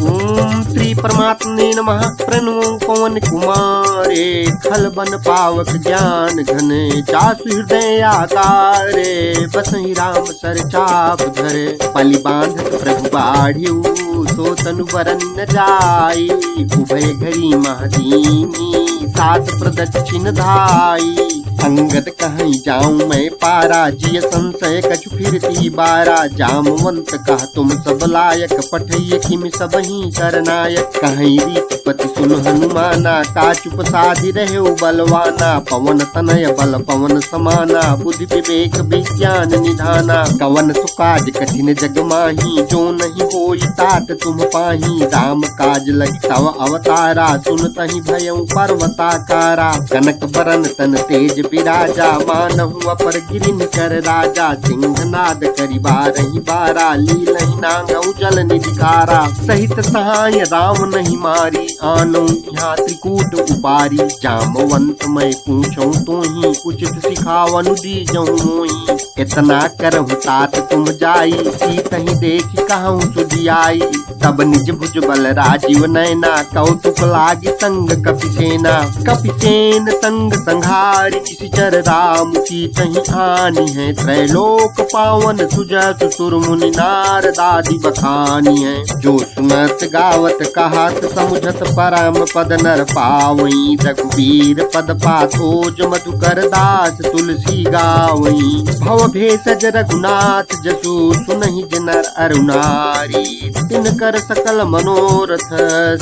ओम श्री परमात्मने नमः। प्रणवो पवन कुमारे, खल बन पावक ज्ञान घन, जासु हृदय आकारे, बसहि राम सर चाप धरे। पलि बांधत प्रभु बाढ़ियु, सो तनु बरन न जाई, उभय घरी महदीनी, सात प्रदक्षिण धाई। अंगद कहीं जाऊं मैं पारा, जिय संशय कछु फिरती बारा। जामवंत कह तुम सब लायक, पठिय किम सब ही करनायक। कहीं रीतिपति सुन हनुमाना, का चुप साधि रहे बलवाना। पवन तनय बल पवन समाना, बुद्धि विवेक विज्ञान निधाना। कवन सुकाज कठिन जग माही, जो नहीं होई तात तुम पाही। राम काज लगी तव अवतारा, सुनतहि भयउ पर्वताकारा। कनक बरन तन तेज विराजा, मानहु अपर गिरिन कर राजा। सिंहनाद करि बारहि बारा, लीलहि नांगउ जल निधिकारा। सहित सहाय राम नहीं मारी, आनौ यहाँ त्रिकूट उपारी। जामवंत मैं पूछऊं तोहि, उचित सिखावनु दीजऊं मोहि। इतना करहु तात तुम जाई, सीतहि देखि कहूँ सुधियाई। तब निज भुज बल राजीव नैना, कौतुक लागी संग कपिसेना। कपिसेन संग संघारि, निशिचर राम सीतहि आनी है। त्रैलोक पावन सुजत सुर मुनि, नारद आदि बखानी है। जो सुनत गावत कहत, समुझत परम पद नर पावई। रघुबीर पद पाथोज, मधुकर दास तुलसी गावई। भव भेषज रघुनाथ जसु, सुनहि जनर अरुणारी। तिनकर सकल मनोरथ,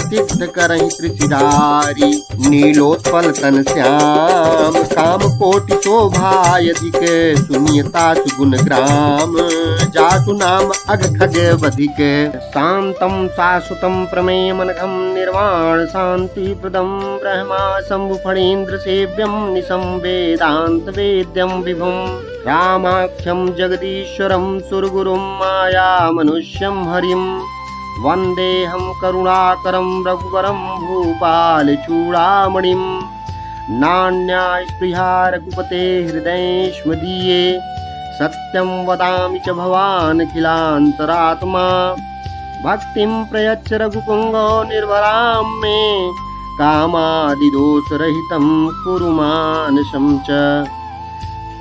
सिद्ध करहि त्रिशिरारी। नीलोत्पल तन श्याम, काम कोटि शोभायधिक। सुनियता सुगुण ग्राम, जासु नाम अघ खगवधिक। शांतं शाश्वतं प्रमेयमनघं, निर्वाण शांति प्रदं। ब्रह्मा शंभु फणीन्द्र सेव्यं, निशं वेदांत वेद्यं विभुं। रामाख्यं जगदीश्वरं, सुरगुरुं माया मनुष्यं हरिं। वन्देऽहं करुणाकरं, रघुवरं भूपाल चूड़ामणिं। नान्या स्पृहा रघुपते हृदयेष्मदीये, सत्यं वदामि च भवान् अखिलान्तरात्मा। भक्तिं प्रयच्छ रघुपुङ्गो निर्वरां मे, कामादिदोषरहितं कुरु मानसं च।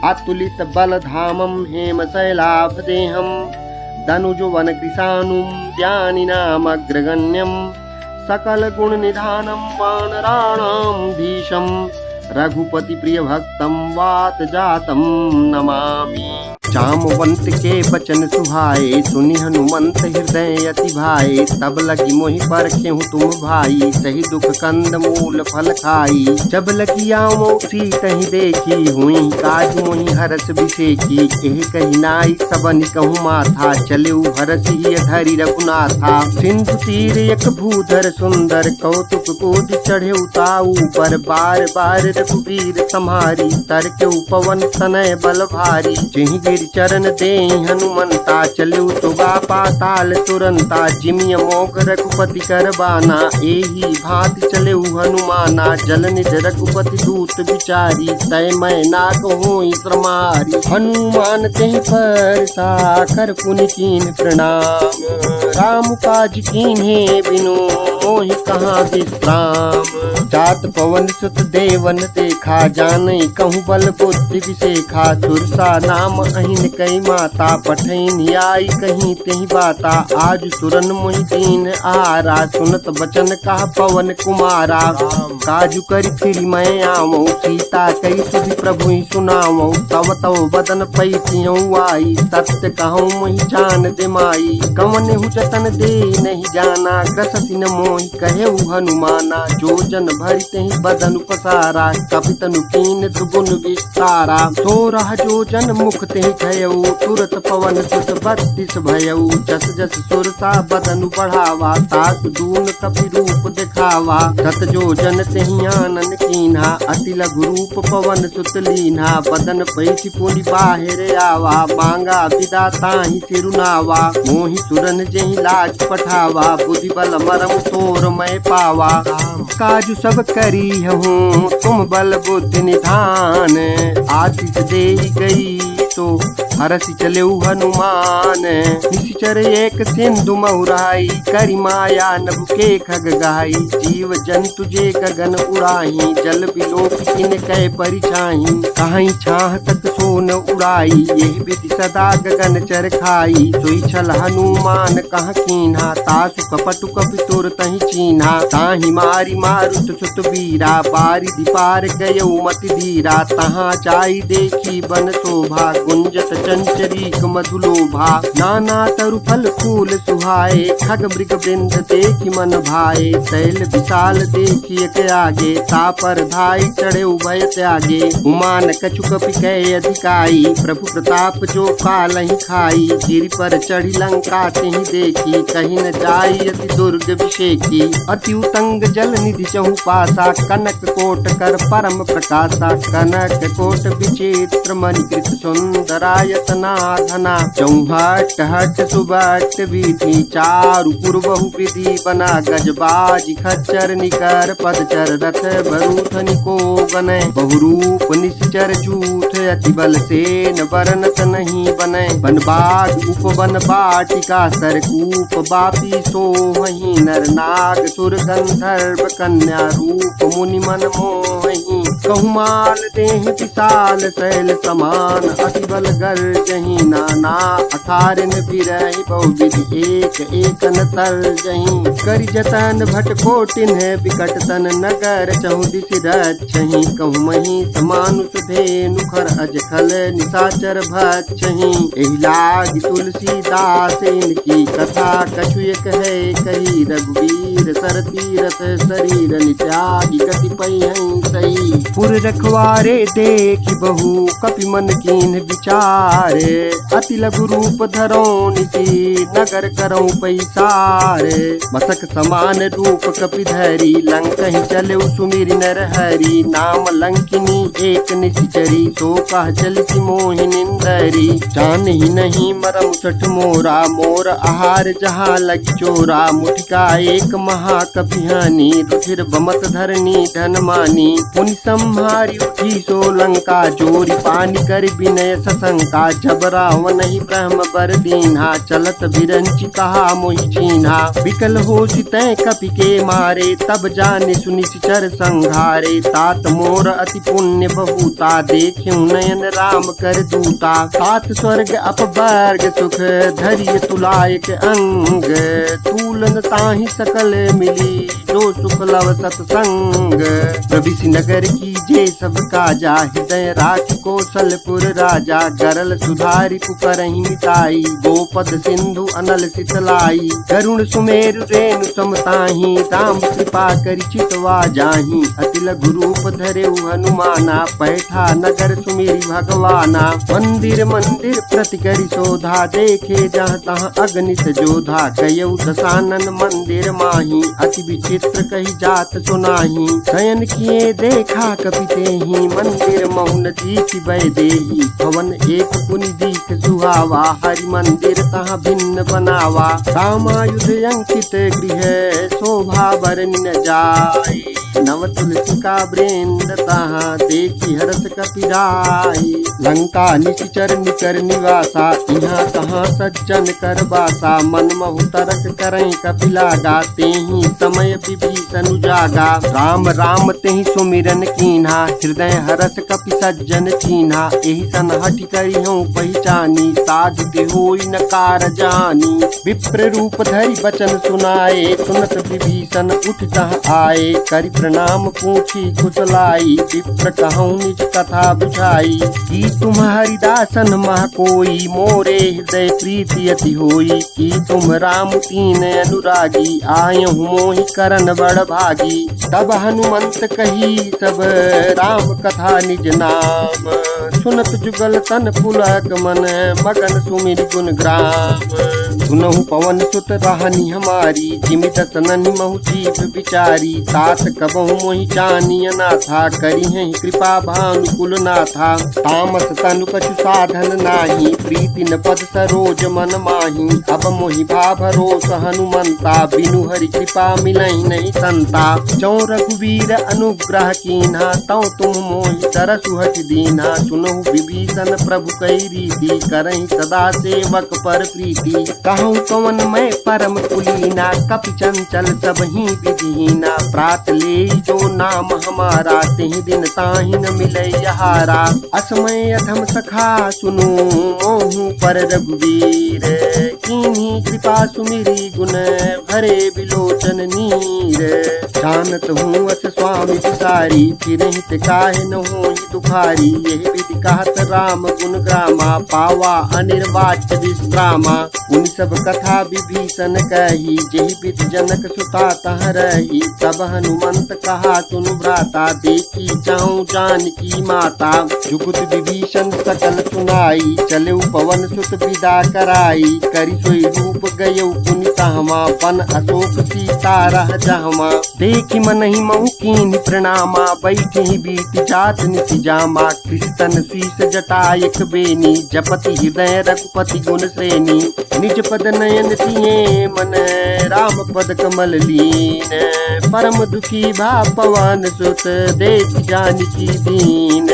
अतुलित बलधामं हेमशैलाभदेहं, दनुजवन कृशानुं ज्ञानिनामग्रगण्यं। सकल गुण निधानं वानराणां धीशं, रघुपति प्रिय भक्तं वात जातं नमामि। जामवंत के बचन सुहाए, सुनि हनुमंत हृदय अति भाए। तब लगी मोहि परखेहु तुम भाई, सही दुख कंद मूल फल खाई। जब लगी आवो सीतहि देखी, हुई काज मोहि हरस बिसेकी। एहि कहि नाई सबनि कहूँ माथा, चलेउ हरसि धरि रघुनाथा। सिंधु तीर एक भूधर सुंदर, कौतुक कोटि चढ़ेउ ताऊ पर। बार बार रघुबीर सम्हारी, तरकेउ पवन तनय बल भारी। जेहि गिर चरण दे हनुमंता, चलेउ सुगा पाताल तुरंता। जिमिय मोघ रघुपति कर बाना, एही भांति चलेउ हनुमाना। जल निज रघुपति दूत विचारी, तय मैं ना कहूँ श्रमारी। हनुमान तेहि पर साखर पुनि कीन प्रणाम, राम काज कीन्हे बिनु मोहि कहाँ विश्राम। जात पवन सुत देवन देखा, जानई कहूँ बल बुद्धि विसेखा। सुरसा नाम अहिन कई माता, पठैन आई कहीं तेहि बाता। आज सुरन मोहि दीन आहारा, सुनत बचन कहा पवन कुमारा। काजु करि फिर मैं आवऊँ, सीता कई सुधि प्रभु ही सुनावऊँ। तव तव बदन पैसियऊँ आई, सत्य कहूँ मोहि जान दे माई। कवन हु जतन दे नहीं जाना, ग्रसति न मोहि कहेउ हनुमाना। जो जन भरि तेहि बदन पसारा, कपितनु कीन दुगुन विस्तारा। सोरह जो जन मुख तेहि खयऊ, तुरत पवन सुत 32 भयऊ। जस जस सुरसा बदनु बढ़ावा, तास दून कपि रूप दिखावा। सत जो जन तेहि आनन कीन्हा, अति लघु रूप पवन सुत लीन्हा। बदन पैठि पुनि बाहिर आवा, मांगा विदा ताहि सिरुनावा। मोहि सुरन जेहि लाज पठावा, बुद्धि बल मरम तोर मैं पावा। काजु सब करी हूँ तुम बल बुद्धि निधान, आशीष दे गई तो हरसि चलेउ हनुमान। निशिचर एक सिंधु महुराई, करि माया नभ के खग गाई। जीव जंतु जे गगन उड़ाही, जल बिलोक किन कै परिछाही। कहीं छाह तक सोन उड़ाई, यही विधि सदा गगन चर खाई। सोई छल हनुमान कह कीन्हा, तासु कपटु कपि तुर तहि चीन्हा। ताहि मारी मारुत सुत वीरा, बारिधि पार गयउ मति धीरा। तहाँ जाई देखी बन शोभा, गुंजत चंचरीक मधुलोभा। नाना तरु फल फूल सुहाए, खग मृग वृंद देखी मन भाए। शैल विशाल देखी एक आगे, तापर धाई चढ़े उभय त्यागे। उमान कछु कपि कै अधिकाई, प्रभु प्रताप जो कालहि खाई। गिरि पर चढ़ी लंका तिहि देखी, कहीं न जाई अति दुर्ग विषेकी। अति उतंग जल निधि चहु पासा, कनक कोट कर परम प्रकाशा। कनक कोट विचित्र मणिकृत सुंदरायतना धना। चौहट हट सुबट विधि, चारु पुर बहु विधि बना। गजबाज खच्चर निकर पदचर, रथ बरूथनि को गनय। बहुरूप निश्चर जूथ, अति बल सेन बरनत नहीं बनय। बन बाग उपवन बाटिका, सरकूप बापी सोहहि। नर नाग सुर गंधर्व कन्या, रूप मुनि मन मोहि। कहुमाल देह विशाल शैल समान, अति बल गर्जहि। नाना अखारन बिरहि, बहुविधि एक एकन तर्जहि। करि जतन भट कोटिन विकट तन, नगर चहुदिसि रक्षहि। कहूमहि समानुष धेनु, खर अजखल निशाचर भक्षहि। एहि लागी तुलसीदास इनकी कथा, कछु एक है कही। रघुवीर सर तीरथ शरीर, नित्यागी कतिपय सही। पुर रखवारे देखी बहु, कपि मन कीन विचारे। अति लघु रूप धरो निसी, नगर करऊं पैसारे। मसक समान रूप कपि धरी, लंकहि चलेउ सुमिरि नर हरि। नाम लंकिनी एक निशिचरी, सो कह चलिसि मोहि निंदरी। जानहि नहीं मरम सठ मोरा, मोर आहार जहाँ लगी चोरा। मुठिका एक महाकपिहानी, रुधिर बमत धरनी धन मानी। पुनि संहारी उठी सो लंका, जोरी पानी कर विनय सशंका। जब रावण ही ब्रह्म बर दीन्हा, चलत बिरंचि कहा मोहि चीन्हा। विकल होसि तै कपि के मारे, तब जाने सुनिश्चर संघारे। तात मोर अति पुण्य बहुता, देख्यु नयन राम कर दूता। सात स्वर्ग अपवर्ग सुख, धैर्य तुलायक अंग। तूलन ताहि सकल मिली, जो सुख लव सतसंग। प्रविशि नगर की जे सब काजा, हृदय राखि कौशलपुर राजा। गरल सुधारि पुकारहि मिताई, गोपद सिंधु अनल सितलाई। गरुण सुमेरु रेणु समताहि, राम कृपा करि चितवा जाहि। अति लघु रूप धरेउ हनुमाना, पैठा नगर सुमिरि भगवाना। मंदिर मंदिर प्रति करि शोधा, देखे जहाँ तहाँ अगणित जोधा। गयउ दशानन मंदिर माही, अति विचित्र कही जात सुनाही। शयन किए देखा कपि तेहि, मंदिर मौन दीखि भय देहि। भवन एक पुनि दीख सुहावा, हरि मंदिर तहाँ भिन्न बनावा। रामायुध अंकित गृह, शोभा बरनि न जाय। नव तुलसी का वृंद, तहाँ देखी हरस कपिराई। लंका निशिचर निकर निवासा, यहाँ तहाँ सज्जन कर बासा। मन महु तरक करई कपिलागा, तेहि समय विभीषण उजागा। राम राम तेहि सुमिरन कीन्हा, हृदय हरस कपि सज्जन चीन्हा। एहि सन हठि करिहउँ पहिचानी, साधु होई न कार जानी। विप्र रूप धरि बचन सुनाए, सुनत विभीषण उठ तहाँ आए। करि प्रणाम पूछी कुशलाई, विप्र कहूँ निज कथा बुझाई। की तुम हरिदासन मह कोई, मोरे हृदय प्रीति अति होई। की तुम राम तीन अनुरागी, आयहु मोहि करन बड़ भागी। तब हनुमंत कही सब राम कथा निज नाम, सुनत जुगल तन पुलक मन, मगन सुमिर गुण ग्राम। सुनहु पवन सुत रहनी हमारी, जिमि दसननि महु जीव विचारी। तात कबहु मोहि जानिय ना था, करी है कृपा भानुकुल ना था। तामस तनु कछु साधन नाही, प्रीति न पद सरोज मन माही। अब मोहि भा भरोस हनुमंता, बिनु हरि कृपा मिलहि नहीं संता। जौ रघुवीर अनुग्रह कीन्हा, तौ तुम मोहि तरसु हठ दीन्हा। सुनहु विभीषण प्रभु कई रीति, करहि सदा सेवक पर प्रीति। कहूँ कवन मैं परम कुलीना, कपि चंचल सबहि विधिहीना। प्रात ले जो नाम हमारा, तेहि दिन ताहि न मिलै यहारा। असमय अधम सखा सुनो, मोहु पर रघुवीर। कीन्ही कृपा सुमिरी, गुण भरे बिलोचन नीर। जानत हूँ अस स्वामी विसारी, फिरहित काहे न होहि दुखारी। यही विधि कहत राम गुण ग्रामा, पावा अनिर्वाच्य विश्रामा। उन सब कथा विभीषण कही, जेहि विधि जनक सुता तह रही। तब हनुमंत कहा सुनु भ्राता, देखी जाऊं जानकी माता। जुगुत विभीषण सकल सुनाई, चलेउ पवन सुत विदा कराई। करि सोई रूप गयउ पुनि तहमा, बन अशोक सीता रह जहमा। देखि मनहि महु कीन्हि प्रणामा, बैठि बीति जात निसि जामा। कृष्ण शीस जटा एक बेनी, जपति हृदय रघुपति गुण श्रेणी। निज पद नयन तिये मन, राम पद कमल लीन। परम दुखी भा पवन सुत, देख जानकी दीन।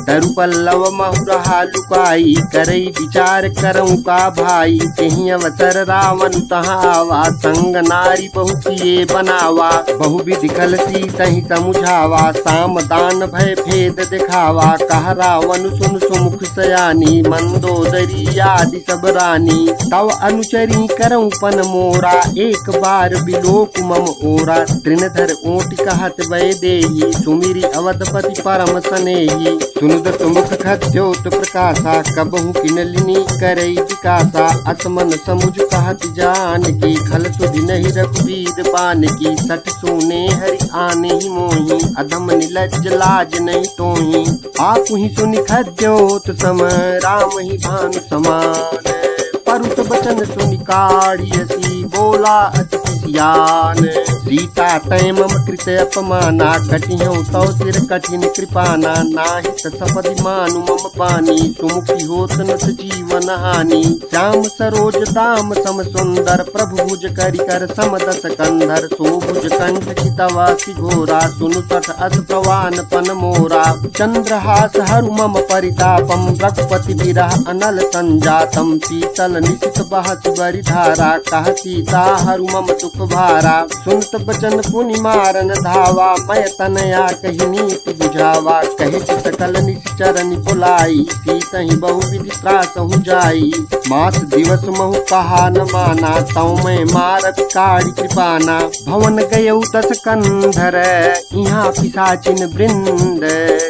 तरु पल्लव महु रहा लुकाई, करई विचार करऊं का भाई। तेहि अवसर रावण तहाँ आवा, संग नारी बहु किए बनावा। बहु विधि खल सीतहि समुझावा, साम दान भय भेद दिखावा। कह रावण सुन सुमुख सयानी, मंदोदरी आदि सब रानी। तव अनुचरी करऊं पन मोरा, एक बार बिलोक मम ओरा। तृणधर ओट कहत वै देही, सुमिरी अवधपति परम सनेही। सुनुद सुमुख खद्योत प्रकाशा, कबहु किनलिनी करई विकासा। असमन समुझ कहत जानकी, खल सुधि नहीं रघुवीर बानकी। सठ सोने हरि आने ही मोही, अधम निलज्ज लाज नहीं तोही। आप ही सुनि खद्योत सम, राम ही भानु समान। परुत बचन सुनि काढ़ियसी, बोला अति सियान। सीता तय मम कृत अपमाना, कटिहउँ तौ सिर कठिन कृपाना। नाहि सपदि मानु मम पानी, सुमुखी होत नत जीवन हानि। श्याम सरोज दाम सम सुंदर, प्रभु भुज करि कर सम दस कंधर। सोभुज कंठ चितवासी घोरा, सुनु सठ अस प्रवान पन मोरा। चंद्रहास हरु मम परितापम, रघुपति विरह अनल संजातम। शीतल निशित बहस बरि धारा, कह सीता हरु मम दुख भारा। सुनत बचन पुनि मारन धावा, मैं तनया कही नीति बुझावा। कहे सकल निश्चरनि बुलाई, सीतहि बहु विधि त्रासहु जाई। मास दिवस महु कहा न माना, तौ मैं मारत काढ़ि कृपाना। भवन गयउ दस कंधर, यहाँ पिशाचिन वृंद।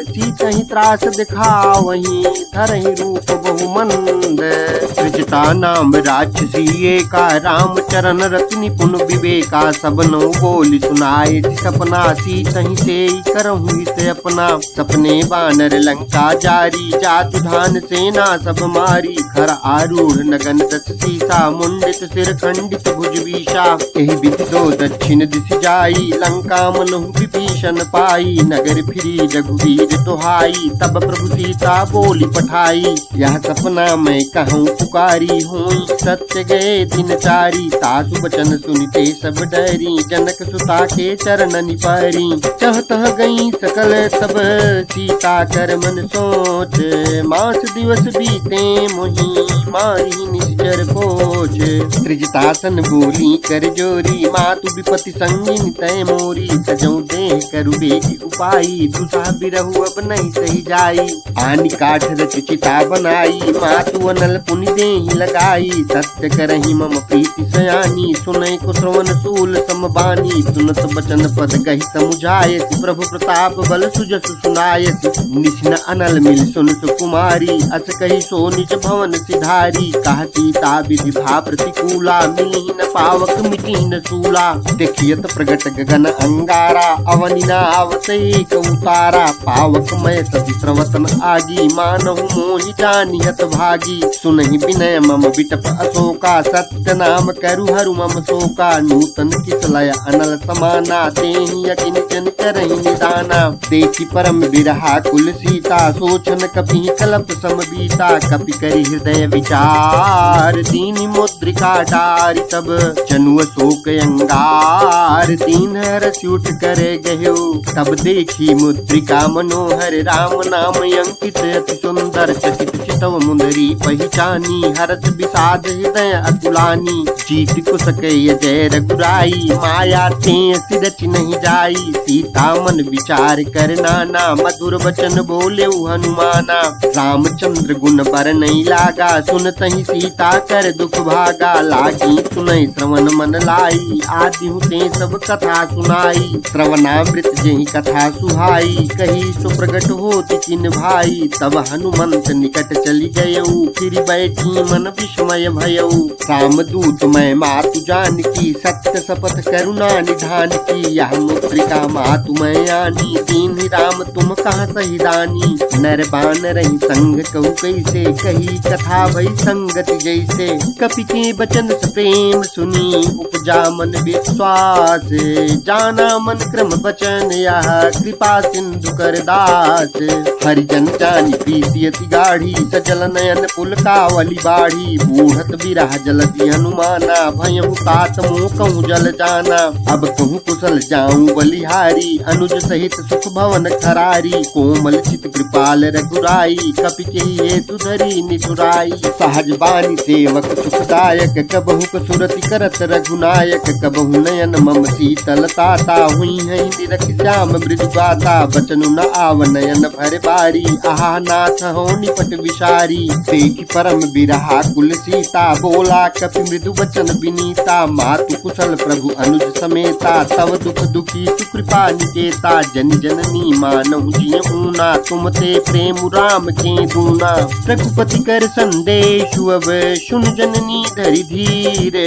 सीतहि त्रास दिखावहीं, धरहि रूप बहु मंद। सृजता नाम राक्षसी एका, राम चरण रति निपुण विवेका। सबनौ बोल सुनाए सपना, सीतहि सेई करहु हित अपना। सपने बानर लंका जारी, जातु धान सेना सब मारी। खर आरूढ़ नगन दस सीसा, मुंडित सिर खंडित भुज बीसा। एहि विधि दो दक्षिण दिश जाई, लंका मनहु विभीषण पाई। नगर फिरी रघुवीर दुहाई, तब प्रभु सीता बोली पठाई। यह सपना मैं कहूँ पुकारी, होई सत्य गए दिन चारी। तासु बचन सुनिते सब डरी, जनक सुता के चरणनि परी। चह तह गई सकल तब, सीता कर मन सोच। मास दिवस बीते मोहि, मारी निश्चर खोज। त्रिजतासन बोली कर जोरी, मातु विपति संगिन तय मोरी। सजौ देह करु बेगी उपाई, दुसह बिरहु अब नहीं सही जाई। आनि काठ रच चिता बनाई, मातु अनल पुनि देहि लगाई। सत्य करहि मम प्रीति सयानी, सुनै को श्रवण सूल समबानी। सुनत बचन पद कहि समुझायसि, प्रभु प्रताप बल सुजस सुनायसि। निश्न अनल मिल सुन सुकुमारी, अस कहि सो निज भवन सिधारी। कह सीता विधि भा प्रतिकूला, मिलहि न पावक मिटिहि न सूला। देखियत प्रगट गगन अंगारा, अवनि न आवत एक उतारा। पावक पावक मय सती प्रवतन आगी, मानहु मोहि जानि हत भागी। सुनहि विनय मम बिटप अशोका, सत्य नाम करु हरु मम शोका। नूतन किसलय अनल समाना, तेहि यकिन जन करहि निदाना। देखि परम बिरहा कुल सीता, सोचन कपि कलप सम बीता। कपि करि हृदय विचार, दीनि मुद्रिका डारि। तब जनुअ शोक अंगार, दीन हरषि उठ कर गयो। तब देखी मुद्रिका मनोहर, राम नाम अंकित अति सुंदर। चकित चितव मुंदरी पहिचानी, हर्ष विषाद हृदय अतुलानी। जीत कुश कय जय रघुराई, माया ते सिरच नहीं जाई। सीता मन विचार कर नाना, मधुर वचन बोले हनुमाना। रामचंद्र गुण बर नहीं लागा, सुनतहि सीता कर दुख भागा। लागी सुनहि श्रवण मन लाई, आदि ते सब कथा सुनाई। श्रवणामृत जेहि कथा सुहाई, कही सुप्रगट होति किन भाई। तब हनुमंत निकट चली गयऊ, फिर बैठी मन विस्मय भयऊ। रामदूत मैं मातु जानकी, सत्य शपथ करुणा निधान की। यह मुद्रिका मातु मैं आनी, दीन्हि राम तुम कहाँ सही दानी। नर बान रही संग कहु कैसे, कही कथा भई संगति जैसे। कपि के बचन स प्रेम सुनी, उपजा मन विश्वास। जाना मन क्रम बचन यह, कृपा सिंधु कर दास। हरिजन जानी प्रीति अति गाढ़ी, सजल नयन पुलकावली बाढ़ी। बूढ़त बिरह जलति हनुमाना, भयहु तात मोह कहूँ जल जाना। अब कहूँ कुशल जाऊं बलिहारी, अनुज सहित सुख भवन खरारी। कोमल चित कृपाल रघुराई, कपि के हेतु धरी निठुराई। सहज बानी सेवक सुखदायक, कबहु कसुरति करत रघुनायक। कबहु नयन मम शीतल ताता, हुई है निरख श्याम मृदु गाता। बचनु न आव नयन भर बारी, आहा नाथ हो निपट विषारी। देखि परम बिरहा कुल सीता, बोला कपि मृदु वचन विनीता। मातु कुशल प्रभु अनुज समेता, तव दुख दुखी सुकृपा निकेता। जन जननी मानहु जिय ऊना, तुम ते प्रेम राम के दूना। रघुपति कर संदेशु अब, सुन जननी धरि धीर।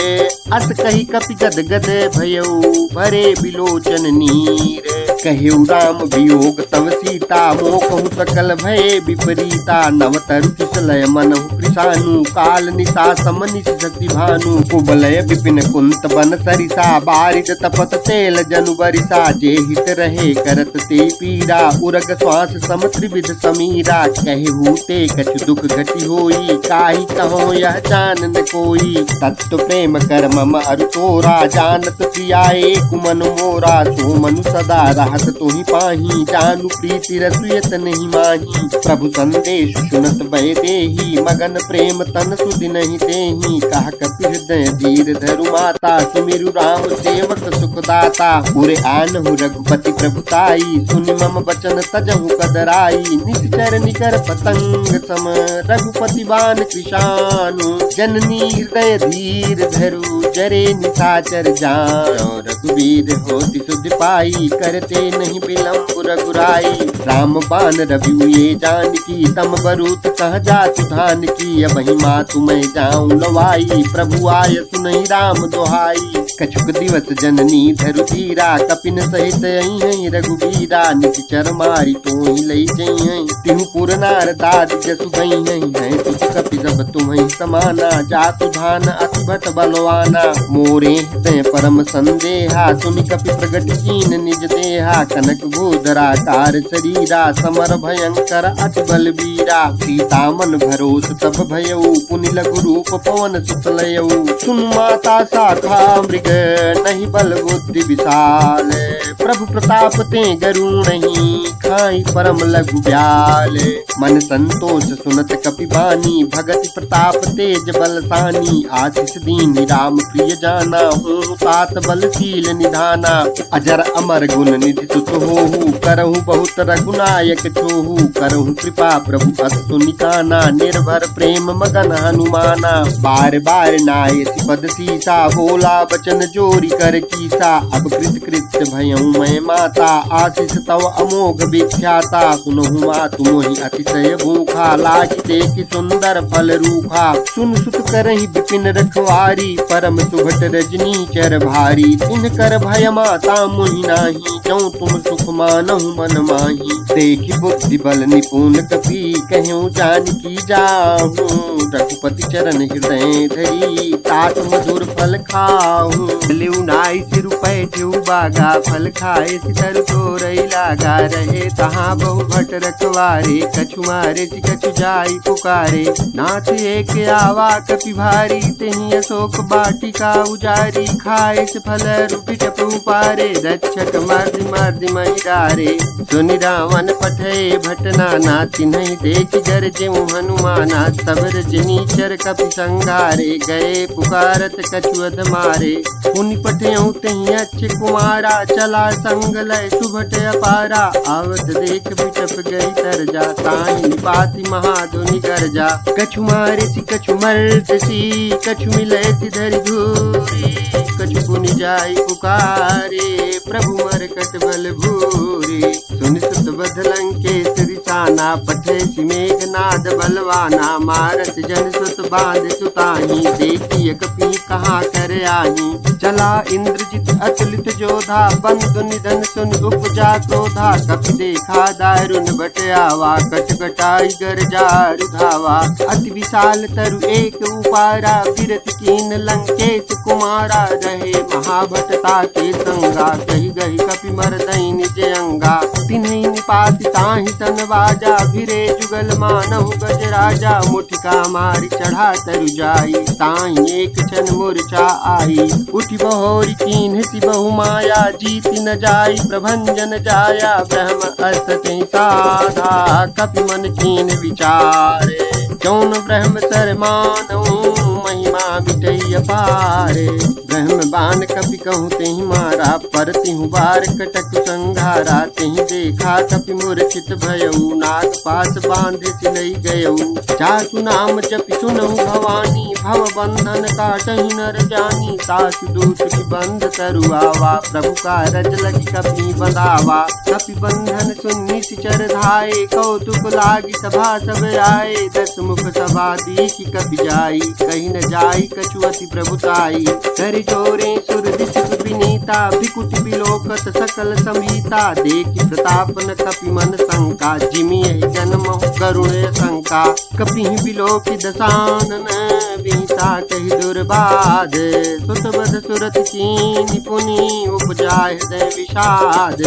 अस कही कपि गद गद भयऊ, भरे बिलोचन नीर। कहेउ राम वियोग तव सीता, मोकहु सकल भय विपरीता। नव तरु कुशलय मनहु कृशानु, काल निशा समनिश सति भानु। कुबलय विपिन कुंत बन सरिसा, बारिद तपत तेल जनु बरिसा। जे हित रहे करत ते पीरा, उरग श्वास सम त्रिविध समीरा। कहेहु ते कछु दुख घटी होई, काहि कहो यह जान न कोई। तत्व प्रेम कर मम अरु तोरा, जानत प्रिया एक मन मोरा। सो मनु सदा रहत तोहि पाही, जानु प्रीति रसुयत नहीं माही। प्रभु संदेश सुनत भय देहि, मगन प्रेम तन सुधि नहीं देहि। कहा कपि हृदय धीर धरु माता, सुमिरु राम सेवक सुखदाता। पुरे आनहु रघुपति प्रभुताई, सुनि मम बचन तजहु कदराई। निश्चर निकर पतंग सम, रघुपति बान कृशानु। जननी हृदय धीर धरु, जरे निशाचर जान। रघुवीर होति सुधि पाई, करते नहीं विलंब रघुराई। राम बान रवि ये जानकी, तम बरूत कह जातु धान की। अबहि मातु मैं जाऊं लवाई, प्रभु आय सुनहि राम दोहाई। कछुक दिवस जननी धरु धीरा, कपिन सहित अई रघुवीरा। निश्चर मारी तोहि लई जई, तिहु पुर नार दाद जसु गई हैं। तुझ कपि सब तुम्हि समाना, जातु धान अति भट बलवाना। मोरे हृदय परम संदेहा, सुनि कपि प्रगट कीन निज देहा। कनक भूधराकार शरीरा, समर भयंकर अति बलवीरा। सीता मन भरोस तब भयऊ, पुनि लघु रूप पवन सुतलयऊ। सुन माता शाखा मृग, नहीं बल बुद्धि विशाल। प्रभु प्रताप ते गरुणहि, खाई परम लघु ब्याल। मन संतोष सुनत कपि बानी, भगति प्रताप तेज बलसानी। आशीष दीन राम प्रिय जाना, हूँ तात बलशील निधाना। अजर अमर गुण निधि सुत होहु, करहु बहुत रघुनायक छोहु। करहु कृपा प्रभु अस सुनिकाना, निर्भर प्रेम मगन हनुमाना। बार बार नायति पद सीसा, बोला बचन जोरी कर कीसा। अब कृत कृत्य भयऊ मैं माता, आशीष तव अमोघ ख्याता सुनहु मातु मोहि अतिशय भूखा लागी देखि सुंदर फल रूखा सुन सुत करहि विपिन रखवारी परम सुभट रजनी चर भारी तिन कर भय माता मोहि नाही जौ तुम सुख मानहु मन माही देखि बुद्धि बल निपुण कपि कहूँ जानकी जाहू रघुपति चरण हृदय धरी तात मधुर फल खाहू लिउ नाई सिर पैठू बागा फल खाए सितर तोरई लागा रहे तहाँ बहु भट रखवारे कछु मारे सि कछु जाई पुकारे नाथ एक आवा कपि भारी तेहि अशोक बाटिका उजारी खाए से फल रूपी टपु पारे रक्षक मर्दि मर्दि महि डारे सुनि रावण पठे भट नाना तिन्हि देख गरजे हनुमाना सब रजनी चर कपि संघारे गए पुकारत कछुअध मारे पुनि पठेऊ तेहि अच्छे कुमारा चला संग लय सुभट अपारा आवत देख बिटप गई तरजा ताहि निपाति महाधुनि गरजा कछु मारे सि कछु मरत सी कछु मिले सि धरि धूरी कछु पुनि जाई पुकारे प्रभु मरकट बल भूरी सुनि सुत बध लंकेश रिसाना पठे सि मेघनाद बलवाना मारत जन सुत बांध सुताही देखिय कपि कहाँ कर आही चला इंद्रजित अतुलित जोधा बंधु निधन सुन उपजा क्रोधा कपि देखा दारुण बट आवा कटकटाई गरजा रुधावा अति विशाल तरु एक उपारा बिरत कीन लंकेश कुमारा रहे महाभटता के संगा कही गही कपि मरदई निज अंगा तिन्हि निपाति ताहि सन बाजा भिरे जुगल मानहु गज राजा मुठिका मारी चढ़ा तरु जाई ताहि एक क्षण मूर्छा आई उठि बहोरी कीन्ह सि बहु माया जीति न जाई प्रभंजन जाया ब्रह्म अर्थ तेहि साधा कपि मन कीन विचारे जौन ब्रह्म सर मानऊ महिमा बिटई अपारे ब्रह्म बान कपि कहूँ तेहि मारा पर तिहु बार कटक संघारा तेहि देखा कपि मूर्छित भयऊ नाग पास बांधे सिलई गयऊ जासु नाम जपि सुनहु भवानी भव बंधन काटहि नर जानी तासु दूत की बंध तरुआवा प्रभु का रज लगी कपि बंधावा कपि बंधन सुन्नि सिचर धाये कौतुक लागी सभा सब आए दस मुख सभा दीखि कपि जाई कहीं न जाई कछुअति प्रभुताई कर जोरे सुर दिशु विनीता बिकुट बिलोकत सकल समीता देखि प्रताप न कपि मन शंका जिमि जन्म करुण शंका कपि बिलोकि दशानन विहिता कहि दुर्बाध सुतबद सुरत कीनि पुनि उपजाय हृदय विषाद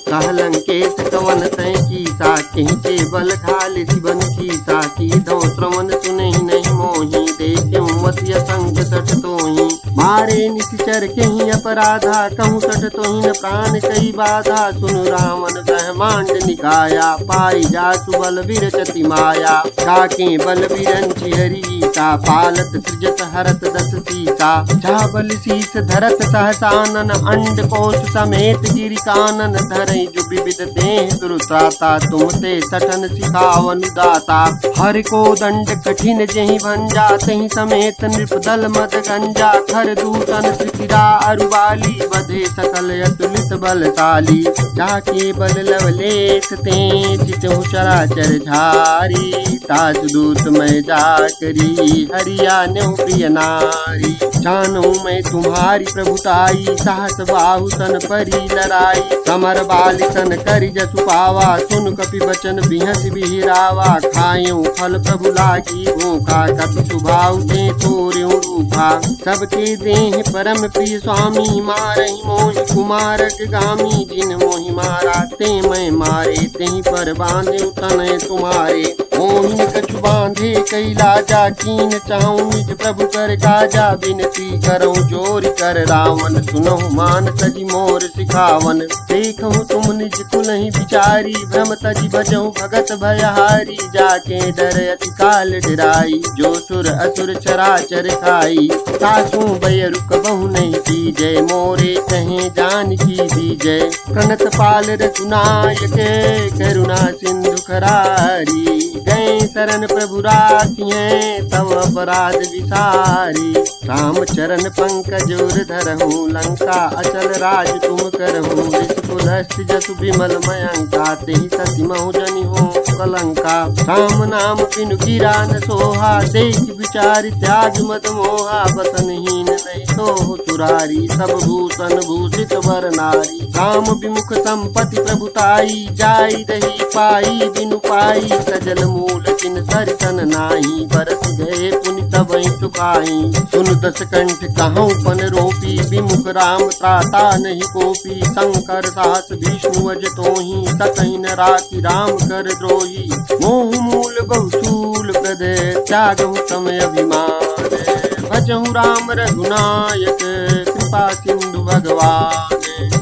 कह लंकेश कवन तय कीसा कहीं बल घाल शिवन कीसा की दो श्रवण सुनहि नहीं मोहि देखियो मति असंग सठ तोहि मारे निश्चर कहीं अपराधा कहूँ सठ तोहि न प्राण कई बाधा सुनु रावण ब्रह्मांड निकाया पाई जासु बल विरचति माया काके बल विरंचि हरिता पालत सृजत हरत दस सीता जा बल शीस धरत सहसानन अंड कोश समेत गिरि कानन धरई जो विविध देह दुरुत्राता तुम ते सठन सिखावन दाता हर को दंड कठिन जहि भंजा तहि समेत नृपदल मद गंजा खर दूतन त्रिकिरा अरुवाली बधे सकल अतुलित बलशाली जाके बल लवलेश ते चितहु चराचर झारी तासु दूत मैं जाकरी हरिया न्यु प्रिय नारी जानू मैं तुम्हारी प्रभुताई साहस बाहु सन परी लड़ाई समर बाल सन करि जसु पावा सुन कपि बचन बिहस बिहिरावा खायूं फल प्रभु लागी भूखा कपि सुभाव दे तोर्यु रूखा सबके देह परम प्रिय स्वामी मारहि मोहि कुमारक गामी जिन मोहि मारा ते मैं मारे तेहि पर बांधे तनय तुम्हारे मोहिन कछु बांधे कैला जा कीन चाहूं निज प्रभु कर काजा बिनती करऊं जोर कर रावण सुनहु मान तजी मोर सिखावन देखहु तुम निज कुल ही विचारी भ्रम तजी बजहु भगत भयहारी जाके डर अति काल डराई जो सुर असुर चराचर खाई सासू भय रुक बहु नहीं की जय मोरे कहे जान की दी जय कनत पाल रघुनायक करुणा सिंधु खरारी गए शरण प्रभु राखिए तव अपराध विसारी राम चरण पंकज उर धरहूँ, लंका अचल राज तुम करहूँ। ऋषिकुलस्थ जसु विमल मयंका, तेहि सति महु जनि हो कलंका। राम नाम बिनु गिरा न सोहा, देख विचार त्याग मत मोहा। बसनहीन नहीं तो तुरारी, सब भूषण भूषित वर नारी। राम विमुख संपत्ति प्रभुताई, जाई रही पाई बिनु पाई। सजल मूल जिन सरसन नाही, बरस गए पुनि तबहि सुखाई। सुन दस कंठ कहूँ पन रोपी, विमुख राम त्राता नहीं कोपी। शंकर सास विष्णु अज तोहि, सकहि न राखी राम कर द्रोही। मोह मूल बहुशूल प्रद, त्यागहु समय अभिमान। भजहु राम रघुनायक, कृपा सिंधु भगवान।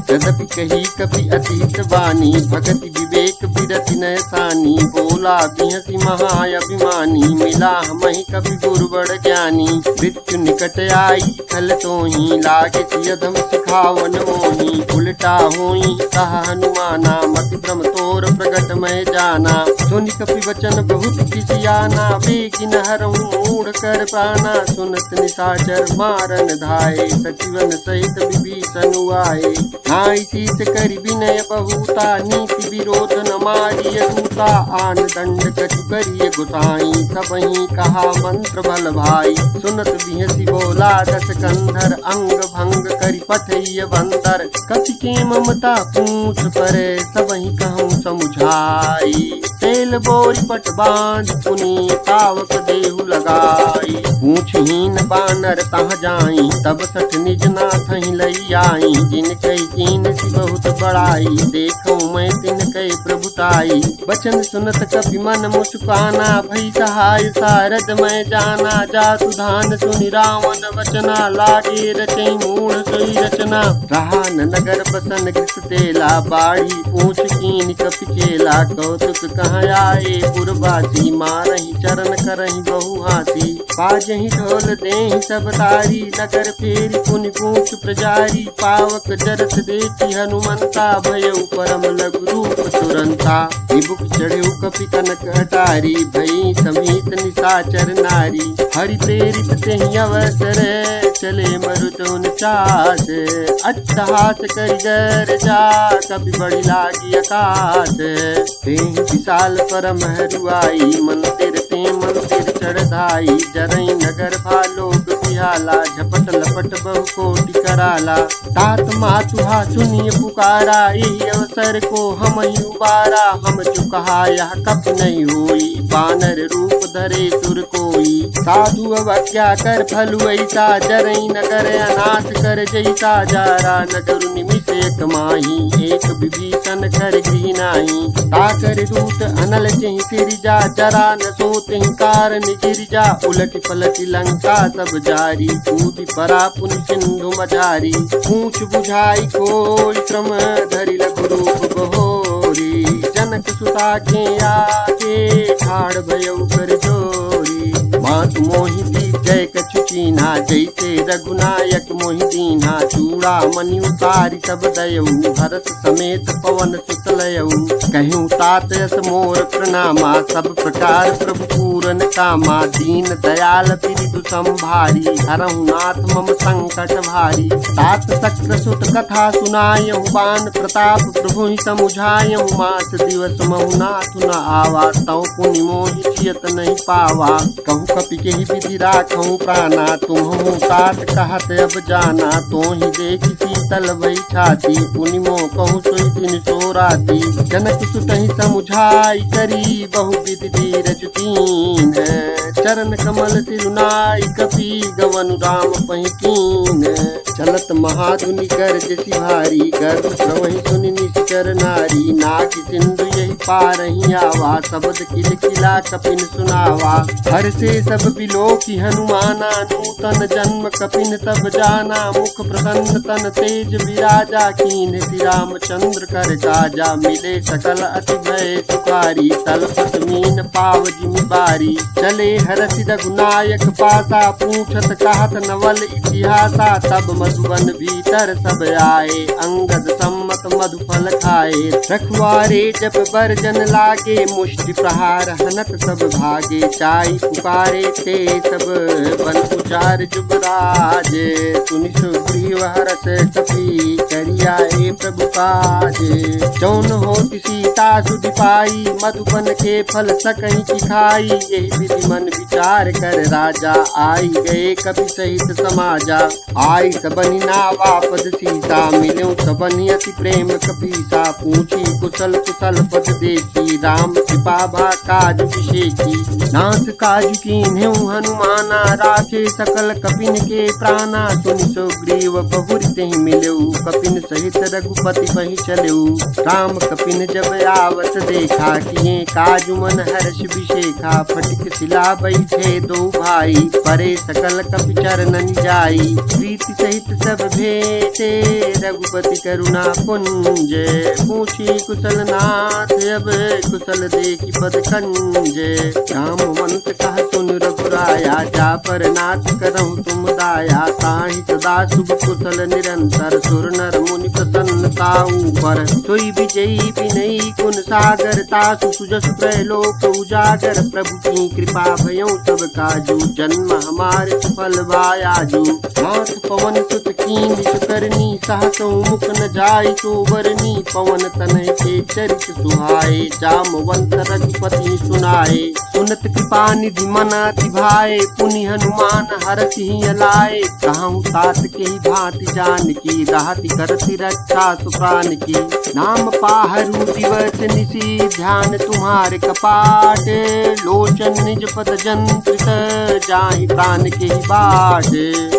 यद्यपि कही कपि अतीत वाणी, भगति विवेक बिरति नय सानी। बोला बिहसी महाअभिमानी, मिला हमहि कपि गुरुबड़ ज्ञानी। मृत्यु निकट आई खल तोहि, लागे सियधम सिखावन मोहि। उलटा होई कहा हनुमाना, मति भ्रम तोर प्रगट मैं जाना। सुनि कपि वचन बहुत किसियाना, बेगिन हरहु मूढ़ कर पाना। सुनत निशाचर मारन धाये, सचिवन सहित विभीषण आए। नाई शीस करि विनय बहुता, नीति विरोध न मारिय दूता। आन दंड कछु करिय गुसाई, सबहि कहा मंत्र बल भाई। सुनत बिहसी बोला दस कंधर, अंग भंग करि पठइय बंदर। कपि के ममता पूछ परे, सबहि कहूँ समुझाई। तेल बोरी पट बांध पुनि, पावक देहु लगाई। पूछहीन बानर तह जाई, तब सठ निज नाथ ही लई आई। जिन कई कीन सी बहुत बड़ाई, देखूं मैं तिन कई प्रभुताई। बचन सुनत कपि मन मुस्काना, भई सहाय सारद मैं जाना। जातु धान सुनि रावण वचना, लागे रचई मूढ़ सोई रचना। रहा न नगर बसन गृस तेला, बाढ़ी पूछ कीन कपि केला। कौतुक कहाँ आए पुरवासी, मारहि चरण करहि बहु हाथी। बाजहि ढोल देहि सब तारी, नगर फेरी पुनि पूछ प्रजारी। पावक जरस देखी हनुमंता, भयउ परम लघु रूप तुरंता। विभुख चढ़ेउ कपि कनक अटारी, भई समीत निशाचर नारी। हरि प्रेरित तेहि अवसर, चले मरुत उनचास। अट्टहास करि गरजा, कपि बढ़ि लागी आकाश। तेहि विशाल परम हरुआई, मंदिर ते मंदिर चढ़ धाई। जरई नगर भालोक बिहाला, झपट लपट बहु कोटि कराला। तात मातुहा सुनिय पुकारा, यही अवसर को हम ही उबारा। हम जो कहा यह कप नहीं होई, बानर रूप धरे सुर कोई। साधु अवज्ञा कर फलु ऐसा, जरई नगर अनाथ कर जैसा। जारा नगर निमिष एक माही, एक विभीषण कर गृह नाही। ताकर दूत अनल चहि सिरजा, जरा न सोते कारण गिरजा। उलट पलट लंका सब जारी, कूद परा पुनि सिंधु मझारी। पूछ बुझाई कोई क्रम, धरि लघु रूप बहोरी। जनक सुता के आगे, ठाड़ भयउ कर जोरी। मातु मोहि दीप जय कछु कीन्हा, जैसे रघुनायक मोहि दीन्हा। चूड़ा मणि उतारी सब दयऊ, हरस समेत पवन सुत लयऊ। कहूँ तात यस मोर प्रणामा, सब प्रकार प्रभु पूरन कामा। दीन दयाल पिरिदु संभारी, हरहु नाथ मम संकट भारी। तात शक्र सुत कथा सुनायहु, बान प्रताप प्रभु ही समुझायहु। मास दिवस महु नाथ न आवा, तौ पुनि मोहि जियत नहीं पावा। कहूँ कपि के ही विधि राखहु प्राणा, तुम्हु तात कहत अब जाना। तोहि देखि शीतल भई छाती, पुनि मोह कहूँ सोई दिन सो राती। जनक सुतहि समुझाई करी, बहु विधि धीरज कीन। चरण कमल सिरुनाई, कपि गवनु राम पहि कीन। चलत महाधुनि गर्ज सिभारी, गर्भ प्रवहि सुनि निश्चर नारी। नाग सिंधु यही पारहि आवा, शब्द किल किला कपिन सुनावा। हर से सब बिलोकी हनुमाना, नूतन जन्म कपिन तब जाना। मुख प्रसन्न तन तेज विराजा, कीन श्री रामचंद्र कर काजा। मिले सकल अति भय सुखारी, तलपत मीन पाव जिमि बारी। चले हरसि रघुनायक पासा, पूछत कहत नवल इतिहासा। तब मधुबन भीतर सब आए, अंगद सम्मत मधुफल खाए। रखवारे जब बरजन लागे, मुष्टि प्रहार हनत सब भागे। चाई पुकारे ते सब बन उचार जुबराज। सुनि सुग्रीव हरस कपि, करिया ए प्रभु काज। जौन होति सीता सुधि पाई, मधुबन के फल सकहि चिखाई। यही विधि मन विचार कर राजा, आई गए कपि सहित समाजा। आई सबनि नावा पद सीसा, मिल्यो सबनि अति प्रेम कपीसा। पूछी कुशल कुशल पद देखी, राम कृपा भा काज विशेषी। नाथ काज कीन्ह्यो हनुमाना, राखे सकल कपिन के प्राणा। सुनि सुग्रीव बहुरि तेहि मिल्यो, कपिन सहित रघुपति बहि चल्यो। राम कपिन जब आवत देखा, किए काजु मन हर्ष विशेखा। फटिक शिला बैठे दो भाई, परे सकल कपि चरणन जाई। प्रीति सहित सब भेटे, रघुपति करुणा पुंज। पूछी कुशल नाथ, अब कुशल देखि पद कंज। राम मंत कह सुन रघुराया, जा पर नाथ करहु तुम दाया। ताहि सदा शुभ कुशल निरंतर, सुर नर मुनि प्रसन्नता ऊपर। सोई विजयी विनयी गुण सागर, तासु सुजस त्रैलोक उजागर। प्रभु की कृपा भयउ सब काजू, जन्म हमारे सफल बायाजू। नाथ पवन सुत कीन करनी, सहसौ मुख न जाय तो बरनी। पवन तनय के चरित सुहाए, जामवंत रघुपति सुनाए। सुनत कृपा निधि मन अति भाए, पुनि हनुमान हरषि लाए। कहूँ तात के ही भांति जान की, राहति करति रक्षा सुप्रान की। नाम पाहरु दिवस निशि, ध्यान तुम्हारे कपाट। लोचन निज पद जंत्रित, जाहि प्राण के ही बाट।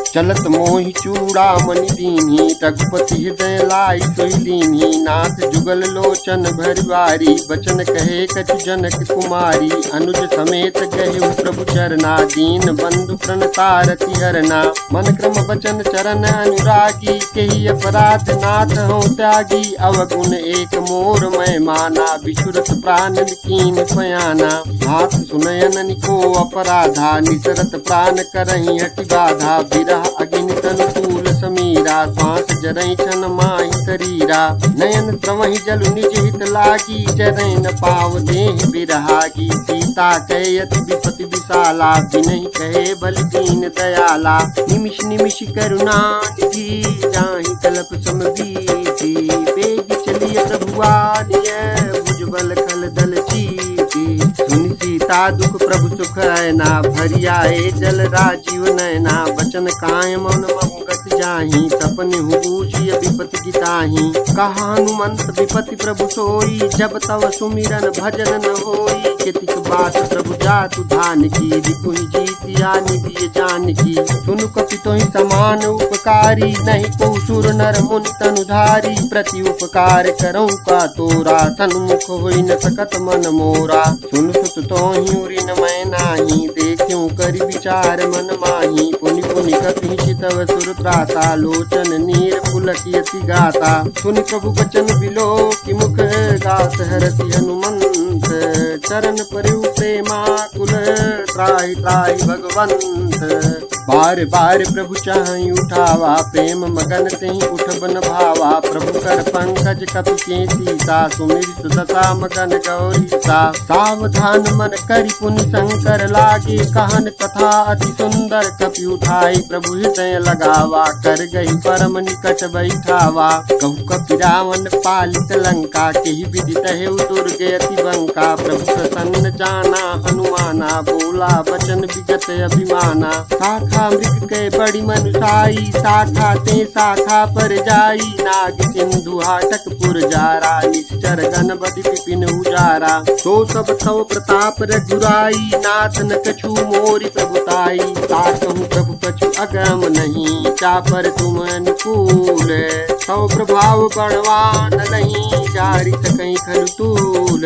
चलत मोहि चूड़ामणि दीन्ही, रघुपति हृदय लाई सोई लीन्ही। नाथ जुगल लोचन भरवारी, बचन कहे कछु जनक कुमारी। अनुज समेत गए प्रभु चरना, दीन बंधु प्रणतारति हरना। मन क्रम बचन चरण अनुरागी, केहि अपराध नाथ हो त्यागी। अवगुण एक मोर मैं माना, बिछुरत प्राण कीन पयाना। हाथ सुनयन को अपराधा, निसरत प्राण करहि हटि बाधा। बिरह अग्नि तनुकूल समीरा, श्वास जरई छन माहि शरीरा। नयन श्रवहि जलु निज हित लागी, जरई न पाव देह बिरहागी। सीता कहे अति विपति विशाला, बिनहि कहे बलि दीन दयाला। निमिष निमिष करुणा निधि, जाहि कल्प सम बीति। बेग चलिय प्रभु आनिय, भुजबल खल दल चीति। सुनि सीता दुख प्रभु सुख ऐना, भरियाए जल राजीव नैना। बचन काय मौन महु गति जाहि, सपने हुबूझिय विपति गिताहि। कहा हनुमंत विपति प्रभु सोई, जब तव सुमिरन भजन न होई। केतिक बात प्रभु जातु धान की, रिपुहि जीतिया निबिय जान की। सुनु कपि तोहि समान उपकारी, नहीं को सुर नर मुनि तनुधारी। प्रति उपकार करऊँ का तोरा, सन्मुख होई न सकत मन मोरा। सुन सुत तोहि उरि न मैं नाही, देखियो करि विचार मन माही। पुनि पुनि कपि चितव सुर त्राता, लोचन नीर पुलकियति गाता। सुनि प्रभु बचन बिलो कि मुख, गात हरति हनुमंत। चरण परु प्रेमा कुल, त्राहि त्राहि भगवंत। बार बार प्रभु चाहि उठावा, प्रेम मगन तेहि उठ बन भावा। प्रभु कर पंकज कपि के सीसा, सुमिर सुदशा मगन गौरीसा। सावधान मन करि पुनि शंकर लागे, कहन कथा अति सुंदर। कपि उठाई प्रभु हृदय लगावा, कर गई परम निकट बैठावा। कहु कपि रावण पालित लंका, केहि विदित हेउ दुर्ग अति बंका। प्रभु प्रसन्न जाना हनुमाना, बोला बचन विगत अभिमाना। शाखा मृग के बड़ी मनुषाई, शाखा ते शाखा पर जाई। नाग सिंधु हाटक पुर जारा, निश्चर गण बदि विपिन उजारा। सो सब तव प्रताप रघुराई, नाथ न कछु मोरि प्रभुताई। ताकहु प्रभु कछु अगम नहीं, चापर तुम अनुकूल। तव प्रभाव बड़वान नहीं, जारि सकई खलु तूल।